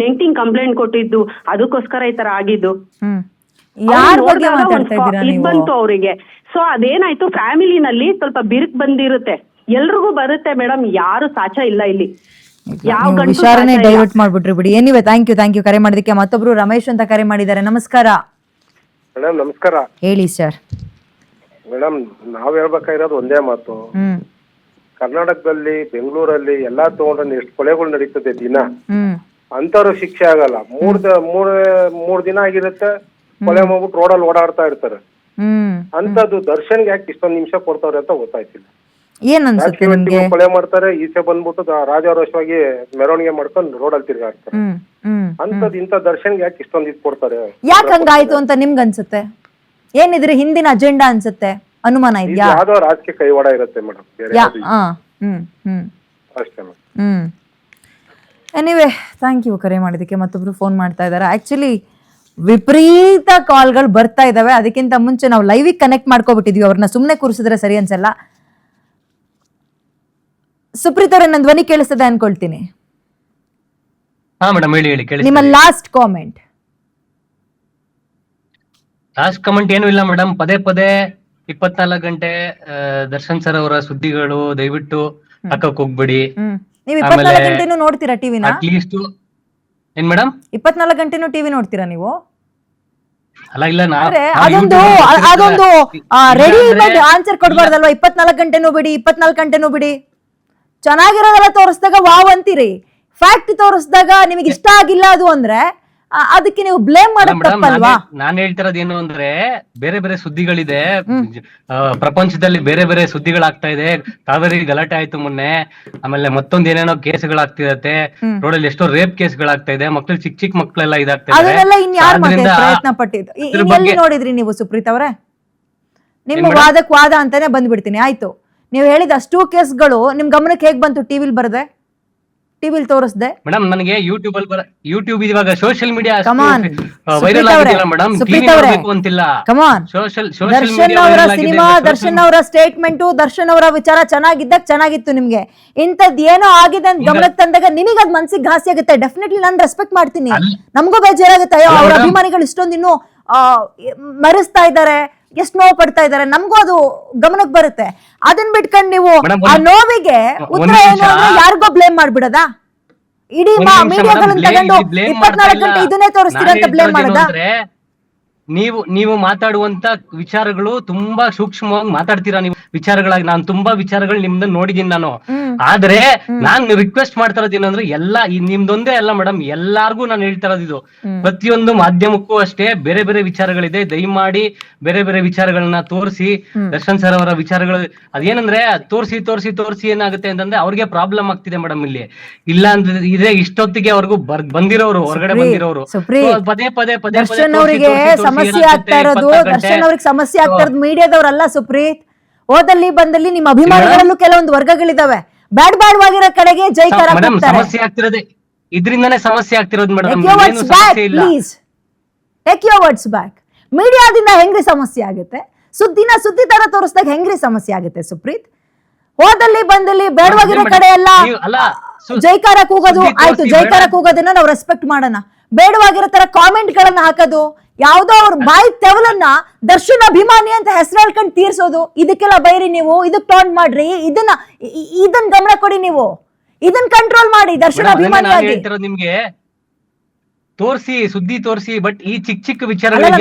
ಹೆಂಡತಿಂಗ್ ಕಂಪ್ಲೇಂಟ್ ಕೊಟ್ಟಿದ್ದು, ಅದಕ್ಕೋಸ್ಕರ ಈ ತರ ಆಗಿದ್ದು ಇದ್ ಬಂತು ಅವರಿಗೆ. ಸೊ ಅದೇನಾಯ್ತು, ಫ್ಯಾಮಿಲಿನಲ್ಲಿ ಸ್ವಲ್ಪ ಬಿರುಕು ಬಂದಿರುತ್ತೆ, ಎಲ್ರಿಗೂ ಬರುತ್ತೆ ಮೇಡಮ್. ಯಾರು ಸಾಚ ಇಲ್ಲ ಇಲ್ಲಿ, ಯಾವ ವಿಚಾರನೆ ಡೈವರ್ಟ್ ಮಾಡ್ಬಿಟ್ರಿ ಬಿಡಿ. ಎನಿವೆ, ಥ್ಯಾಂಕ್ ಯು ಕರೆ ಮಾಡೋದಕ್ಕೆ. ಮತ್ತೊಬ್ರು ರಮೇಶ್ ಅಂತ ಕರೆ ಮಾಡಿದ್ದಾರೆ. ನಮಸ್ಕಾರ ಮೇಡಮ್. ನಮಸ್ಕಾರ. ಹೇಳಿ ಸರ್. ಮೇಡಮ್, ನಾವ್ ಹೇಳ್ಬೇಕಾಗಿರೋದು ಒಂದೇ ಮಾತು. ಕರ್ನಾಟಕದಲ್ಲಿ, ಬೆಂಗಳೂರಲ್ಲಿ ಎಲ್ಲಾ ತಗೊಂಡ್ರೆ ಎಷ್ಟು ಕೊಲೆಗಳು ನಡೀತದೆ ದಿನ. ಅಂತವ್ರು ಶಿಕ್ಷೆ ಆಗಲ್ಲ. ಮೂರ್ ದಿನ ಆಗಿರುತ್ತೆ, ಕೊಲೆ ಮಾಡ್ಬಿಟ್ಟು ರೋಡಲ್ಲಿ ಓಡಾಡ್ತಾ ಇರ್ತಾರೆ. ಅಂತದ್ದು ದರ್ಶನ್ಗೆ ಯಾಕೆ ಇಷ್ಟೊಂದು ನಿಮಿಷ ಕೊಡ್ತಾವ್ರೆ ಅಂತ ಗೊತ್ತಾಯ್ತಿಲ್ಲ. ಏನ್ ಅನ್ಸುತ್ತೆ ನಿಮ್ಗೆ? ಕೊಲೆ ಮಾಡ್ತಾರೆ, ಈಚೆ ಬಂದ್ಬಿಟ್ಟು ರಾಜಾರೋಷವಾಗಿ ಮೆರವಣಿಗೆ ಮಾಡ್ಕೊಂಡು ರೋಡಲ್ಲಿ ತಿರ್ಗಾಡ್ತಾರೆ. ಅಂತದ್ ಇಂಥ ದರ್ಶನ್ಗೆ ಯಾಕೆ ಇಷ್ಟೊಂದು ಇದು ಕೊಡ್ತಾರೆ? ಯಾಕೆ ಹಂಗಾಯ್ತು ಅಂತ ನಿಮ್ಗೆ ಅನ್ಸುತ್ತೆ? ಏನಿದ್ರೆ ಹಿಂದಿನ ಅಜೆಂಡಾ ಅನ್ಸುತ್ತೆ? ಅನುಮಾನ ಇದೆಯಾ? ಯಾವ್ದೋ ರಾಜಕೀಯ ಕೈವಾಡ ಇರುತ್ತೆ ಮೇಡಮ್, ಅಷ್ಟೇ. ಎನಿವೆ, ಥ್ಯಾಂಕ್ ಯು ಕರೆ ಮಾಡಿದಕ್ಕೆ. ಮತ್ತೊಬ್ರು ಫೋನ್ ಮಾಡ್ತಾ ಇದ್ದಾರೆ. ಆಕ್ಚುಲಿ ವಿಪರೀತ ಕಾಲ್ಗಳು ಬರ್ತಾ ಇದಾವೆ. ಅದಕ್ಕಿಂತ ಮುಂಚೆ ನಾವು ಲೈವಿಗೆ ಕನೆಕ್ಟ್ ಮಾಡ್ಕೊಬಿಟ್ಟಿದ್ವಿ. ಅವ್ರನ್ನ ಸುಮ್ಮನೆ ಕೂರಿಸಿದ್ರೆ ಸರಿ ಅನ್ಸಲ್ಲ. ಸುಪ್ರೀತ್ ಅವ್ರ ನನ್ನ ಧ್ವನಿ ಕೇಳಿಸ್ತದೆ ಅನ್ಕೊಳ್ತೀನಿ. ನಿಮ್ಮ ಲಾಸ್ಟ್ ಕಾಮೆಂಟ್ ಏನು ಇಲ್ಲ ಮೇಡಮ್. ಪದೇ 24 ಗಂಟೆ ದರ್ಶನ್ ಸರ್ ಅವರ ಸುದ್ದಿಗಳು ದಯವಿಟ್ಟು ಹಾಕಕ್ ಹೋಗ್ಬೇಡಿ. ನೀವು 24 ಗಂಟೆನೂ ನೋಡ್ತೀರಾ ಟಿವಿನ? ಅಟ್ಲೀಸ್ಟ್ ಏನ್ ಮೇಡಮ್, 24 ಗಂಟೆನೂ ಟಿವಿ ನೋಡ್ತೀರಾ ನೀವು? ಅಲ್ಲ ಇಲ್ಲ, ಅದೊಂದು ರೆಡಿ ಆನ್ಸರ್ ಕೊಡ್ಬಾರ್ದಲ್ವಾ? 24 ಗಂಟೆನೂ ಬಿಡಿ, 24 ಗಂಟೆನೂ ಬಿಡಿ. ಚೆನ್ನಾಗಿರೋದೆಲ್ಲ ತೋರಿಸಿದಾಗ ವಾವ್ ಅಂತೀರಿ, ಫ್ಯಾಕ್ಟ್ ತೋರಿಸಿದಾಗ ನಿಮಗೆ ಇಷ್ಟ ಆಗಿಲ್ಲ ಅದು ಅಂದ್ರೆ ಅದಕ್ಕೆ ನೀವು ಬ್ಲೇಮ್ ಮಾಡೋದು ತಪ್ಪಲ್ವಾ? ನಾನ್ ಹೇಳ್ತಿರೋದು ಏನು ಅಂದ್ರೆ, ಬೇರೆ ಸುದ್ದಿಗಳಿದೆ ಪ್ರಪಂಚದಲ್ಲಿ, ಬೇರೆ ಸುದ್ದಿಗಳಾಗ್ತಾ ಇದೆ. ಕಾವೇರಿ ಗಲಾಟೆ ಆಯ್ತು ಮೊನ್ನೆ, ಆಮೇಲೆ ಮತ್ತೊಂದ್ ಏನೇನೋ ಕೇಸ್ಗಳಾಗ್ತಿರತ್ತೆ. ರೋಡಲ್ಲಿ ಎಷ್ಟೋ ರೇಪ್ ಕೇಸ್ಗಳಾಗ್ತಾ ಇದೆ, ಮಕ್ಳು ಚಿಕ್ಕ ಮಕ್ಳೆಲ್ಲ ಇದಾಗ್ತಾ ಇದೆ. ಅದನ್ನೆಲ್ಲ ಇನ್ಯಾರು ಪ್ರಯತ್ನ ಪಟ್ಟಿದ್ದು ನೋಡಿದ್ರಿ ನೀವು ಸುಪ್ರೀತ್ ಅವರೇ? ನಿಮ್ಮ ವಾದಕ್ ವಾದ ಅಂತಾನೆ ಬಂದ್ಬಿಡ್ತೀನಿ. ಆಯ್ತು, ನೀವು ಹೇಳಿದ ಅಷ್ಟು ಕೇಸ್ಗಳು ನಿಮ್ ಗಮನಕ್ಕೆ ಹೇಗ್ ಬಂತು? ಟಿವಿಲ್ ಬರದೆ, ಟಿವಿಲ್ ತೋರಿಸ್ದೆ ಮೇಡಮ್. ನನಗೆ ಯೂಟ್ಯೂಬ್ ಇವಾಗ ಸೋಷಿಯಲ್ ಮೀಡಿಯಾ ವೈರಲ್ ಆಗಿಲ್ಲ ಮೇಡಮ್. ದರ್ಶನ್ ಅವರ ಸಿನಿಮಾ, ದರ್ಶನ್ ಅವರ ಸ್ಟೇಟ್ಮೆಂಟ್, ದರ್ಶನ್ ಅವರ ವಿಚಾರ ಚೆನ್ನಾಗಿದ್ದಾಗ ಚೆನ್ನಾಗಿತ್ತು. ನಿಮ್ಗೆ ಇಂಥದ್ ಏನೋ ಆಗಿದೆ ಅಂತ ಗಮನಕ್ಕೆ ತಂದಾಗ ನಿಮಗೆ ಅದ್ ಮನ್ಸಿಗೆ ಘಾಸಿ ಆಗುತ್ತೆ. ಡೆಫಿನೆಟ್ಲಿ ನಾನು ರೆಸ್ಪೆಕ್ಟ್ ಮಾಡ್ತೀನಿ. ನಮಗೂ ಬೇಜಾರಾಗುತ್ತೆ, ಅಯ್ಯೋ ಅವ್ರ ಅಭಿಮಾನಿಗಳು ಇಷ್ಟೊಂದು ಇನ್ನೂ ಮರೆಸ್ತಾ ಇದ್ದಾರೆ, ಎಷ್ಟು ನೋವು ಪಡ್ತಾ ಇದಾರೆ, ನಮಗೂ ಅದು ಗಮನಕ್ಕೆ ಬರುತ್ತೆ. ಅದನ್ನ ಬಿಟ್ಕೊಂಡು ನೀವು ಆ ನೋವಿಗೆ ಉತ್ತರ ಏನು ಅಂದ್ರೆ ಯಾರಿಗೋ ಬ್ಲೇಮ್ ಮಾಡ್ಬಿಡದಾ? ಇಡೀ ಮೀಡಿಯಾಗಳನ್ನ ತಗೊಂಡು 24 ಗಂಟೆ ಇದನ್ನೇ ತೋರಿಸ್ತೀರ ಅಂತ ಬ್ಲೇಮ್ ಮಾಡದ? ನೀವು ಮಾತಾಡುವಂತ ವಿಚಾರಗಳು ತುಂಬಾ ಸೂಕ್ಷ್ಮವಾಗಿ ಮಾತಾಡ್ತೀರಾ ನೀವು ವಿಚಾರಗಳಾಗಿ. ನಾನು ತುಂಬಾ ವಿಚಾರಗಳು ನಿಮ್ದು ನೋಡಿದೀನಿ ನಾನು. ಆದ್ರೆ ನಾನ್ ರಿಕ್ವೆಸ್ಟ್ ಮಾಡ್ತಾ ಇರೋದು ಏನಂದ್ರೆ ಎಲ್ಲಾ ನಿಮ್ದೊಂದೇ ಅಲ್ಲ ಮೇಡಮ್, ಎಲ್ಲಾರ್ಗು ನಾನು ಹೇಳ್ತಾ ಇರೋದು ಇದು. ಪ್ರತಿಯೊಂದು ಮಾಧ್ಯಮಕ್ಕೂ ಅಷ್ಟೇ ಬೇರೆ ಬೇರೆ ವಿಚಾರಗಳಿದೆ. ದಯಮಾಡಿ ಬೇರೆ ಬೇರೆ ವಿಚಾರಗಳನ್ನ ತೋರಿಸಿ. ದರ್ಶನ್ ಸರ್ ಅವರ ವಿಚಾರಗಳು ಅದೇನಂದ್ರೆ ತೋರಿಸಿ ಏನಾಗುತ್ತೆ ಅಂತಂದ್ರೆ ಅವ್ರಿಗೆ ಪ್ರಾಬ್ಲಮ್ ಆಗ್ತಿದೆ ಮೇಡಮ್ ಇಲ್ಲಿ. ಇಲ್ಲ ಅಂದ್ರೆ ಇದೇ ಇಷ್ಟೊತ್ತಿಗೆ ಅವ್ರಿಗೂ ಬಂದಿರೋರು, ಹೊರಗಡೆ ಬಂದಿರೋರು ಪದೇ ಪದೇ ದರ್ಶನ್ ಅವರಿಗೆ ಸಮಸ್ಯೆ ಆಗ್ತಾ ಇರೋದು, ದರ್ಶನ್ ಅವ್ರಿಗೆ ಸಮಸ್ಯೆ ಆಗ್ತಾ ಇರೋದು ಮೀಡಿಯಾದವ್ರಲ್ಲ ಸುಪ್ರೀತ್. ಹೋದಲ್ಲಿ ಬಂದಲ್ಲಿ ನಿಮ್ಮ ಅಭಿಮಾನಿಗಳಲ್ಲೂ ಕೆಲವೊಂದು ವರ್ಗಗಳಿದಾವೆ, ಬ್ಯಾಡ್ವಾಗಿರೋ ಕಡೆಗೆ ಜೈಕಾರ ಸಮಸ್ಯೆ ಆಗ್ತಿರೋದೇ ಇದ್ರಿಂದಾನೇ ಸಮಸ್ಯೆ ಆಗ್ತಿರೋದು madam. Take your words back. ಮೀಡಿಯಾದಿಂದ ಹೆಂಗ್ರಿ ಸಮಸ್ಯೆ ಆಗುತ್ತೆ? ಸುದ್ದಿ ತರ ತೋರಿಸಿದಾಗ ಹೆಂಗ್ರಿ ಸಮಸ್ಯೆ ಆಗುತ್ತೆ ಸುಪ್ರೀತ್? ಹೋದಲ್ಲಿ ಬಂದಲ್ಲಿ ಬೇಡವಾಗಿರೋ ಕಡೆ ಎಲ್ಲ ಜೈಕಾರ ಕೂಗೋದು ಆಯ್ತು, ಜೈಕಾರ ಕೂಗೋದನ್ನ ನಾವು ರೆಸ್ಪೆಕ್ಟ್ ಮಾಡೋಣ. ಬೇಡವಾಗಿರೋ ತರ ಕಾಮೆಂಟ್ ಗಳನ್ನ ಹಾಕೋದು, ಯಾವ್ದೋ ಅವ್ರ ಬಾಯಿ ತೆವಲನ್ನ ದರ್ಶನ್ ಅಭಿಮಾನಿ ಅಂತ ಹೆಸರು ಹೇಳ್ಕೊಂಡು ತೀರ್ಸೋದು, ಇದಕ್ಕೆಲ್ಲ ಬೈರಿ ನೀವು. ಇದಕ್ ಟೌನ್ ಮಾಡ್ರಿ, ಇದನ್ನ ಗಮನ ಕೊಡಿ ನೀವು. ಇದನ್ನ ಕಂಟ್ರೋಲ್ ಮಾಡಿ ದರ್ಶನ್ ಅಭಿಮಾನಿಯಾಗಿ. ನಿಮ್ಗೆ ಸುದ್ದಿ ತೋರಿಸಿ, ಬಟ್ ಈ ಚಿಕ್ಕ ವಿಚಾರ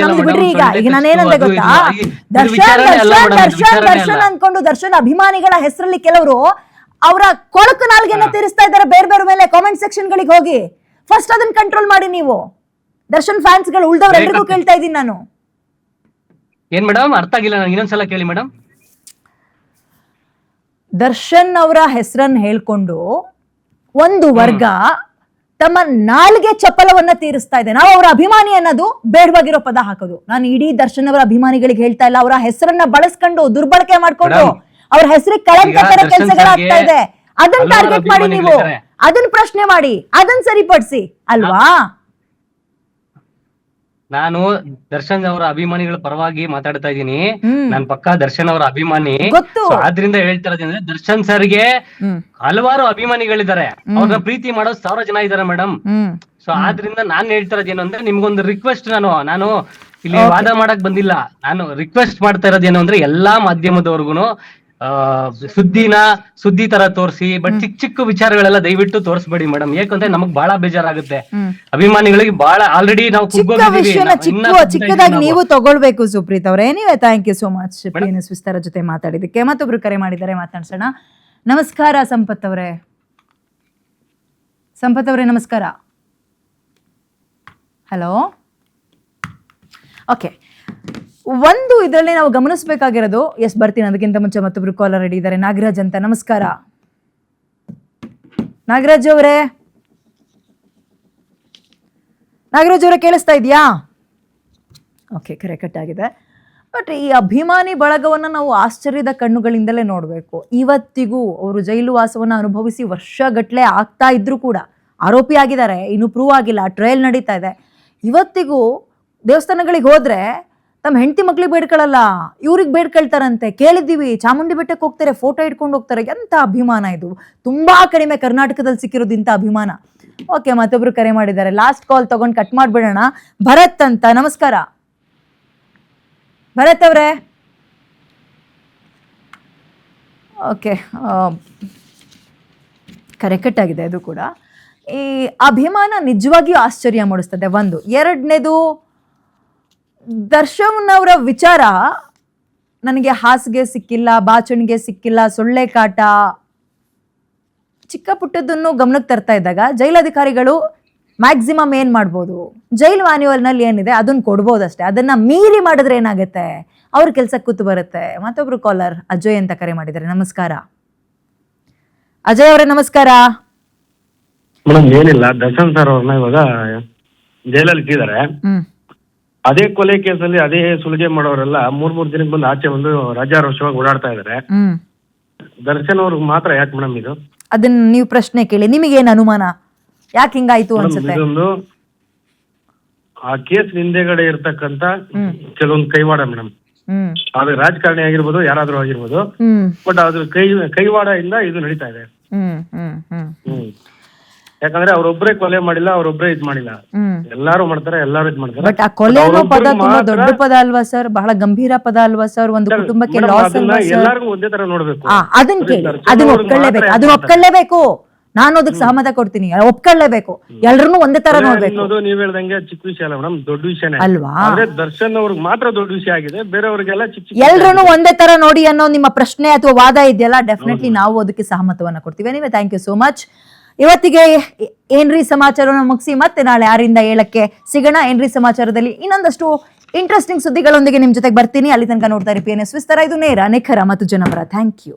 ಬಿಡ್ರಿ. ಈಗ ನಾನೇನಂದೆ ಗೊತ್ತಾ, ದರ್ಶನ್ ಅನ್ಕೊಂಡು ದರ್ಶನ್ ಅಭಿಮಾನಿಗಳ ಹೆಸರಲ್ಲಿ ಕೆಲವರು ಅವರ ಕೊಳಕು ನಾಲ್ಗೆನ ತೀರಿಸ್ತಾ ಇದ್ದಾರೆ ಬೇರೆ ಬೇರೆ ಮೇಲೆ ಕಾಮೆಂಟ್ ಸೆಕ್ಷನ್ ಗಳಿಗೆ ಹೋಗಿ. ಫಸ್ಟ್ ಅದನ್ನ ಕಂಟ್ರೋಲ್ ಮಾಡಿ ನೀವು. ದರ್ಶನ್ ಫ್ಯಾನ್ಸ್ ಗಳು ಉಳ್ದವ್ರೆಲ್ಲರಿಗೂ ಕೇಳ್ತಾ ಇದ್ದೀನಿ ನಾನು. ಏನ್ ಮೇಡಮ್ ಅರ್ಥ ಆಗಿಲ್ಲ ನನಗೆ, ಇನ್ನೊಂದ್ಸಲ ಕೇಳಿ ಮೇಡಮ್. ದರ್ಶನ್ ಅವರ ಹೆಸರನ್ನ ಹೇಳ್ಕೊಂಡು ಒಂದು ವರ್ಗ ತಮ್ಮ ನಾಲ್ಗೆ ಚಪಲವನ್ನ ತೀರಿಸ್ತಾ ಇದೆ. ನಾವು ಅವರ ಅಭಿಮಾನಿ ಅನ್ನೋದು ಬೇಡವಾಗಿರೋ ಪದ ಹಾಕೋದು. ನಾನು ಇಡೀ ದರ್ಶನ್ ಅವರ ಅಭಿಮಾನಿಗಳಿಗೆ ಹೇಳ್ತಾ ಇಲ್ಲ, ಅವರ ಹೆಸರನ್ನ ಬಳಸ್ಕೊಂಡು ದುರ್ಬಳಕೆ ಮಾಡ್ಕೊಂಡು ಅವ್ರ ಹೆಸರಿಗೆ ಕಳಂಕ ತರ ಕೆಲಸಗಳಾಗ್ತಾ ಇದೆ. ಅದನ್ನ ಟಾರ್ಗೆಟ್ ಮಾಡಿ ನೀವು, ಅದನ್ನ ಪ್ರಶ್ನೆ ಮಾಡಿ, ಅದನ್ನ ಸರಿಪಡಿಸಿ ಅಲ್ವಾ? ನಾನು ದರ್ಶನ್ ಅವರ ಅಭಿಮಾನಿಗಳ ಪರವಾಗಿ ಮಾತಾಡ್ತಾ ಇದ್ದೀನಿ. ನಾನ್ ಪಕ್ಕಾ ದರ್ಶನ್ ಅವರ ಅಭಿಮಾನಿ. ಆದ್ರಿಂದ ಹೇಳ್ತಾ ಇರೋದಂದ್ರೆ ದರ್ಶನ್ ಸರ್ಗೆ ಹಲವಾರು ಅಭಿಮಾನಿಗಳಿದ್ದಾರೆ, ಅವ್ರನ್ನ ಪ್ರೀತಿ ಮಾಡೋ 1000 ಜನ ಇದಾರೆ ಮೇಡಮ್. ಸೊ ಆದ್ರಿಂದ ನಾನ್ ಹೇಳ್ತಾ ಇರೋದು ಏನು ಅಂದ್ರೆ ನಿಮ್ಗೊಂದು ರಿಕ್ವೆಸ್ಟ್. ನಾನು ಇಲ್ಲಿ ವಾದ ಮಾಡಕ್ ಬಂದಿಲ್ಲ, ನಾನು ರಿಕ್ವೆಸ್ಟ್ ಮಾಡ್ತಾ ಇರೋದೇನು ಅಂದ್ರೆ ಎಲ್ಲಾ ಮಾಧ್ಯಮದವ್ರಿಗೂ ಸುದ್ದಿ ತರ ತೋರಿಸಿ, ಬಟ್ ಚಿಕ್ಕ ವಿಚಾರಗಳೆಲ್ಲ ದಯವಿಟ್ಟು ತೋರಿಸ್ಬೇಡಿ ಮೇಡಮ್. ಯಾಕಂದ್ರೆ ನಮಗ್ ಬಹಳ ಬೇಜಾರಾಗುತ್ತೆ. ಅಭಿಮಾನಿಗಳಿಗೆ ಬಹಳ ಆಲ್ರೆಡಿ ನಾವು ಚಿಕ್ಕದಾಗಿ ನೀವು ತಗೊಳ್ಬೇಕು ಸುಪ್ರೀತ್ ಅವರೇ. ನೀವೇ thank you so much PNS Vistara ಜೊತೆ ಮಾತಾಡಿದಕ್ಕೆ. ಮತ್ತೊಬ್ರು ಕರೆ ಮಾಡಿದ್ದಾರೆ, ಮಾತಾಡ್ಸೋಣ. ನಮಸ್ಕಾರ ಸಂಪತ್ ಅವರೇ. ನಮಸ್ಕಾರ. ಹಲೋ. ಓಕೆ, ಒಂದು ಇದರಲ್ಲಿ ನಾವು ಗಮನಿಸಬೇಕಾಗಿರೋದು, ಬರ್ತೀನಿ ಅದಕ್ಕಿಂತ ಮುಂಚೆ ಮತ್ತೊಬ್ರು ಕಾಲರ್ ರೆಡಿ ಇದ್ದಾರೆ. ನಾಗರಾಜ್ ಅಂತ. ನಮಸ್ಕಾರ ನಾಗರಾಜ್ ಅವರೇ. ಕೇಳಿಸ್ತಾ ಇದೆಯಾ? ಓಕೆ, ಕರೆ ಕಟ್ ಆಗಿದೆ. ಬಟ್ ಈ ಅಭಿಮಾನಿ ಬಳಗವನ್ನ ನಾವು ಆಶ್ಚರ್ಯದ ಕಣ್ಣುಗಳಿಂದಲೇ ನೋಡಬೇಕು. ಇವತ್ತಿಗೂ ಅವರು ಜೈಲು ವಾಸವನ್ನ ಅನುಭವಿಸಿ ವರ್ಷಗಟ್ಲೆ ಆಗ್ತಾ ಇದ್ರು ಕೂಡ ಆರೋಪಿ ಆಗಿದ್ದಾರೆ, ಇನ್ನು ಪ್ರೂವ್ ಆಗಿಲ್ಲ, ಟ್ರಯಲ್ ನಡೀತಾ ಇದೆ. ಇವತ್ತಿಗೂ ದೇವಸ್ಥಾನಗಳಿಗೆ ಹೋದ್ರೆ ತಮ್ಮ ಹೆಂಡತಿ ಮಕ್ಳಿಗೆ ಬೇಡ್ಕೊಳ್ಳಲ್ಲ, ಇವ್ರಿಗೆ ಬೇಡ್ಕೊಳ್ತಾರಂತೆ. ಕೇಳಿದ್ದೀವಿ, ಚಾಮುಂಡಿ ಬೆಟ್ಟಕ್ಕೆ ಹೋಗ್ತಾರೆ, ಫೋಟೋ ಇಟ್ಕೊಂಡು ಹೋಗ್ತಾರೆ. ಎಂತ ಅಭಿಮಾನ ಇದು! ತುಂಬಾ ಕಡಿಮೆ ಕರ್ನಾಟಕದಲ್ಲಿ ಸಿಕ್ಕಿರೋದು ಇಂಥ ಅಭಿಮಾನ. ಓಕೆ, ಮತ್ತೊಬ್ರು ಕರೆ ಮಾಡಿದ್ದಾರೆ. ಲಾಸ್ಟ್ ಕಾಲ್ ತಗೊಂಡು ಕಟ್ ಮಾಡ್ಬಿಡೋಣ. ಭರತ್ ಅಂತ. ನಮಸ್ಕಾರ ಭರತ್ ಅವರೇ. ಓಕೆ, ಕರೆ ಕಟ್ ಆಗಿದೆ ಅದು ಕೂಡ. ಈ ಅಭಿಮಾನ ನಿಜವಾಗಿಯೂ ಆಶ್ಚರ್ಯ ಮೂಡಿಸ್ತದೆ. ಒಂದು. ಎರಡನೇದು, ದರ್ಶನ್ ಅವರ ವಿಚಾರ ನನಗೆ ಹಾಸಿಗೆ ಸಿಕ್ಕಿಲ್ಲ, ಬಾಚಣಿಗೆ ಸಿಕ್ಕಿಲ್ಲ, ಸೊಳ್ಳೆ ಕಾಟ, ಚಿಕ್ಕ ಪುಟ್ಟದನ್ನು ಗಮನಕ್ಕೆ ತರ್ತಾ ಇದ್ದಾಗ ಜೈಲಧಿಕಾರಿಗಳು ಮ್ಯಾಕ್ಸಿಮಮ್ ಏನ್ ಮಾಡ್ಬೋದು, ಜೈಲ್ ಮ್ಯಾನ್ಯುವಲ್ ನಲ್ಲಿ ಏನಿದೆ ಅದನ್ನ ಕೊಡ್ಬೋದಷ್ಟೇ. ಅದನ್ನ ಮೀರಿ ಮಾಡಿದ್ರೆ ಏನಾಗುತ್ತೆ, ಅವ್ರ ಕೆಲ್ಸಕ್ಕೆ ಕೂತು ಬರುತ್ತೆ. ಮತ್ತೊಬ್ರು ಕಾಲರ್ ಅಜಯ್ ಅಂತ ಕರೆ ಮಾಡಿದ್ದಾರೆ. ನಮಸ್ಕಾರ ಅಜಯ್ ಅವರೇ. ನಮಸ್ಕಾರ ಮೇಡಮ್. ಏನಿಲ್ಲ, ದರ್ಶನ್ ಸರ್ ಅವ್ರನ್ನ ಇವಾಗ ಜೈಲಲ್ಲಿ ಇಟ್ಟಿದ್ದಾರೆ. ಅದೇ ಕೊಲೆ ಕೇಸಲ್ಲಿ ಅದೇ ಸುಲಿಗೆ ಮಾಡೋರೆಲ್ಲ 3 ದಿನಕ್ಕೆ ಬಂದು ಆಚೆ ಬಂದು ರಾಜ್ಯಾರೋಷವಾಗಿ ಓಡಾಡ್ತಾ ಇದಾರೆ. ದರ್ಶನ್ ಅವ್ರಿಗೆ ಮಾತ್ರ ಯಾಕೆ ಮೇಡಮ್ ಇದು? ಅದನ್ನ ನೀವು ಪ್ರಶ್ನೆ ಕೇಳಿ, ನಿಮಗೇನು ಅನುಮಾನ, ಯಾಕೆ ಹಿಂಗಾಯ್ತು ಅನ್ಸುತ್ತೆ? ಇದೊಂದು ಆ ಕೇಸ್ ಹಿಂದೆಗಡೆ ಇರ್ತಕ್ಕಂತ ಕೆಲವೊಂದು ಕೈವಾಡ ಮೇಡಮ್. ಅದು ರಾಜಕಾರಣಿ ಆಗಿರ್ಬೋದು, ಯಾರಾದ್ರೂ ಆಗಿರ್ಬೋದು, ಬಟ್ ಅದ್ರ ಕೈವಾಡ ಇಂದ ಇದು ನಡೀತಾ ಇದೆ. ಯಾಕಂದ್ರೆ ಅವ್ರೊಬ್ರೇ ಕೊಲೆ ಮಾಡಿಲ್ಲ, ಅವ್ರೊಬ್ರೇ ಇದ್ ಮಾಡಿಲ್ಲ, ಎಲ್ಲಾರು ಮಾಡ್ತಾರೆ, ಎಲ್ಲಾರು ಇದ್ ಮಾಡ್ತಾರೆ. ಬಟ್ ಆ ಕೊಲೆ ಅನ್ನೋ ಪದ ತುಂಬಾ ದೊಡ್ಡ ಪದ ಅಲ್ವಾ ಸರ್? ಬಹಳ ಗಂಭೀರ ಪದ ಅಲ್ವಾ ಸರ್? ಒಂದು ಕುಟುಂಬಕ್ಕೆ ಲಾಸ್ ಅಲ್ವಾ ಸರ್? ಎಲ್ಲಾರ್ಗು ಒಂದೇ ತರ ನೋಡ್ಬೇಕು. ಅದನ್ನ ಕೇಳಿ, ಅದನ್ನ ಒಪ್ಕೊಳ್ಳೇಬೇಕು. ನಾನು ಅದಕ್ಕೆ ಸಹಮತ ಕೊಡ್ತೀನಿ, ಒಪ್ಕೊಳ್ಳೇಬೇಕು. ಎಲ್ರನ್ನೂ ಒಂದೇ ತರ ನೋಡ್ಬೇಕು ಅನ್ನೋದು ನೀವ್ ಹೇಳ್ದಂಗೆ ಚಿಕ್ಕ ವಿಷಯ ಅಲ್ಲ ಮೇಡಮ್, ದೊಡ್ಡ ವಿಷಯನೇ ಅಲ್ವಾ? ಆದ್ರೆ ದರ್ಶನ್ ಅವ್ರಿಗೆ ಮಾತ್ರ ದೊಡ್ಡ ವಿಷಯ ಆಗಿದೆ, ಬೇರೆಯವ್ರಿಗೆಲ್ಲ ಚಿಕ್ಕ ಚಿಕ್ಕ ಎಲ್ರನ್ನೂ ಒಂದೇ ತರ ನೋಡಿ ಅನ್ನೋ ನಿಮ್ಮ ಪ್ರಶ್ನೆ ಅಥವಾ ವಾದ ಇದೆಯಲ್ಲ, ಡೆಫಿನೆಟ್ಲಿ ನಾವು ಅದಕ್ಕೆ ಸಹಮತವನ್ನ ಕೊಡ್ತೀವಿ. ನೀವೇ ಥ್ಯಾಂಕ್ ಯು ಸೋ ಮಚ್. ಇವತ್ತಿಗೆ ಏನ್ರಿ ಸಮಾಚಾರವನ್ನು ಮುಗಿಸಿ ಮತ್ತೆ ನಾಳೆ 6ರಿಂದ 7ಕ್ಕೆ ಸಿಗೋಣ. ಏನ್ರಿ ಸಮಾಚಾರದಲ್ಲಿ ಇನ್ನೊಂದಷ್ಟು ಇಂಟ್ರೆಸ್ಟಿಂಗ್ ಸುದ್ದಿಗಳೊಂದಿಗೆ ನಿಮ್ ಜೊತೆಗೆ ಬರ್ತೀನಿ. ಅಲ್ಲಿ ತನಕ ನೋಡ್ತಾ ಇರಿ PNS ವಿಸ್ತಾರ. ಇದು ನೇರ, ನಿಖರ ಮತ್ತು ಜನಪರ. Thank you.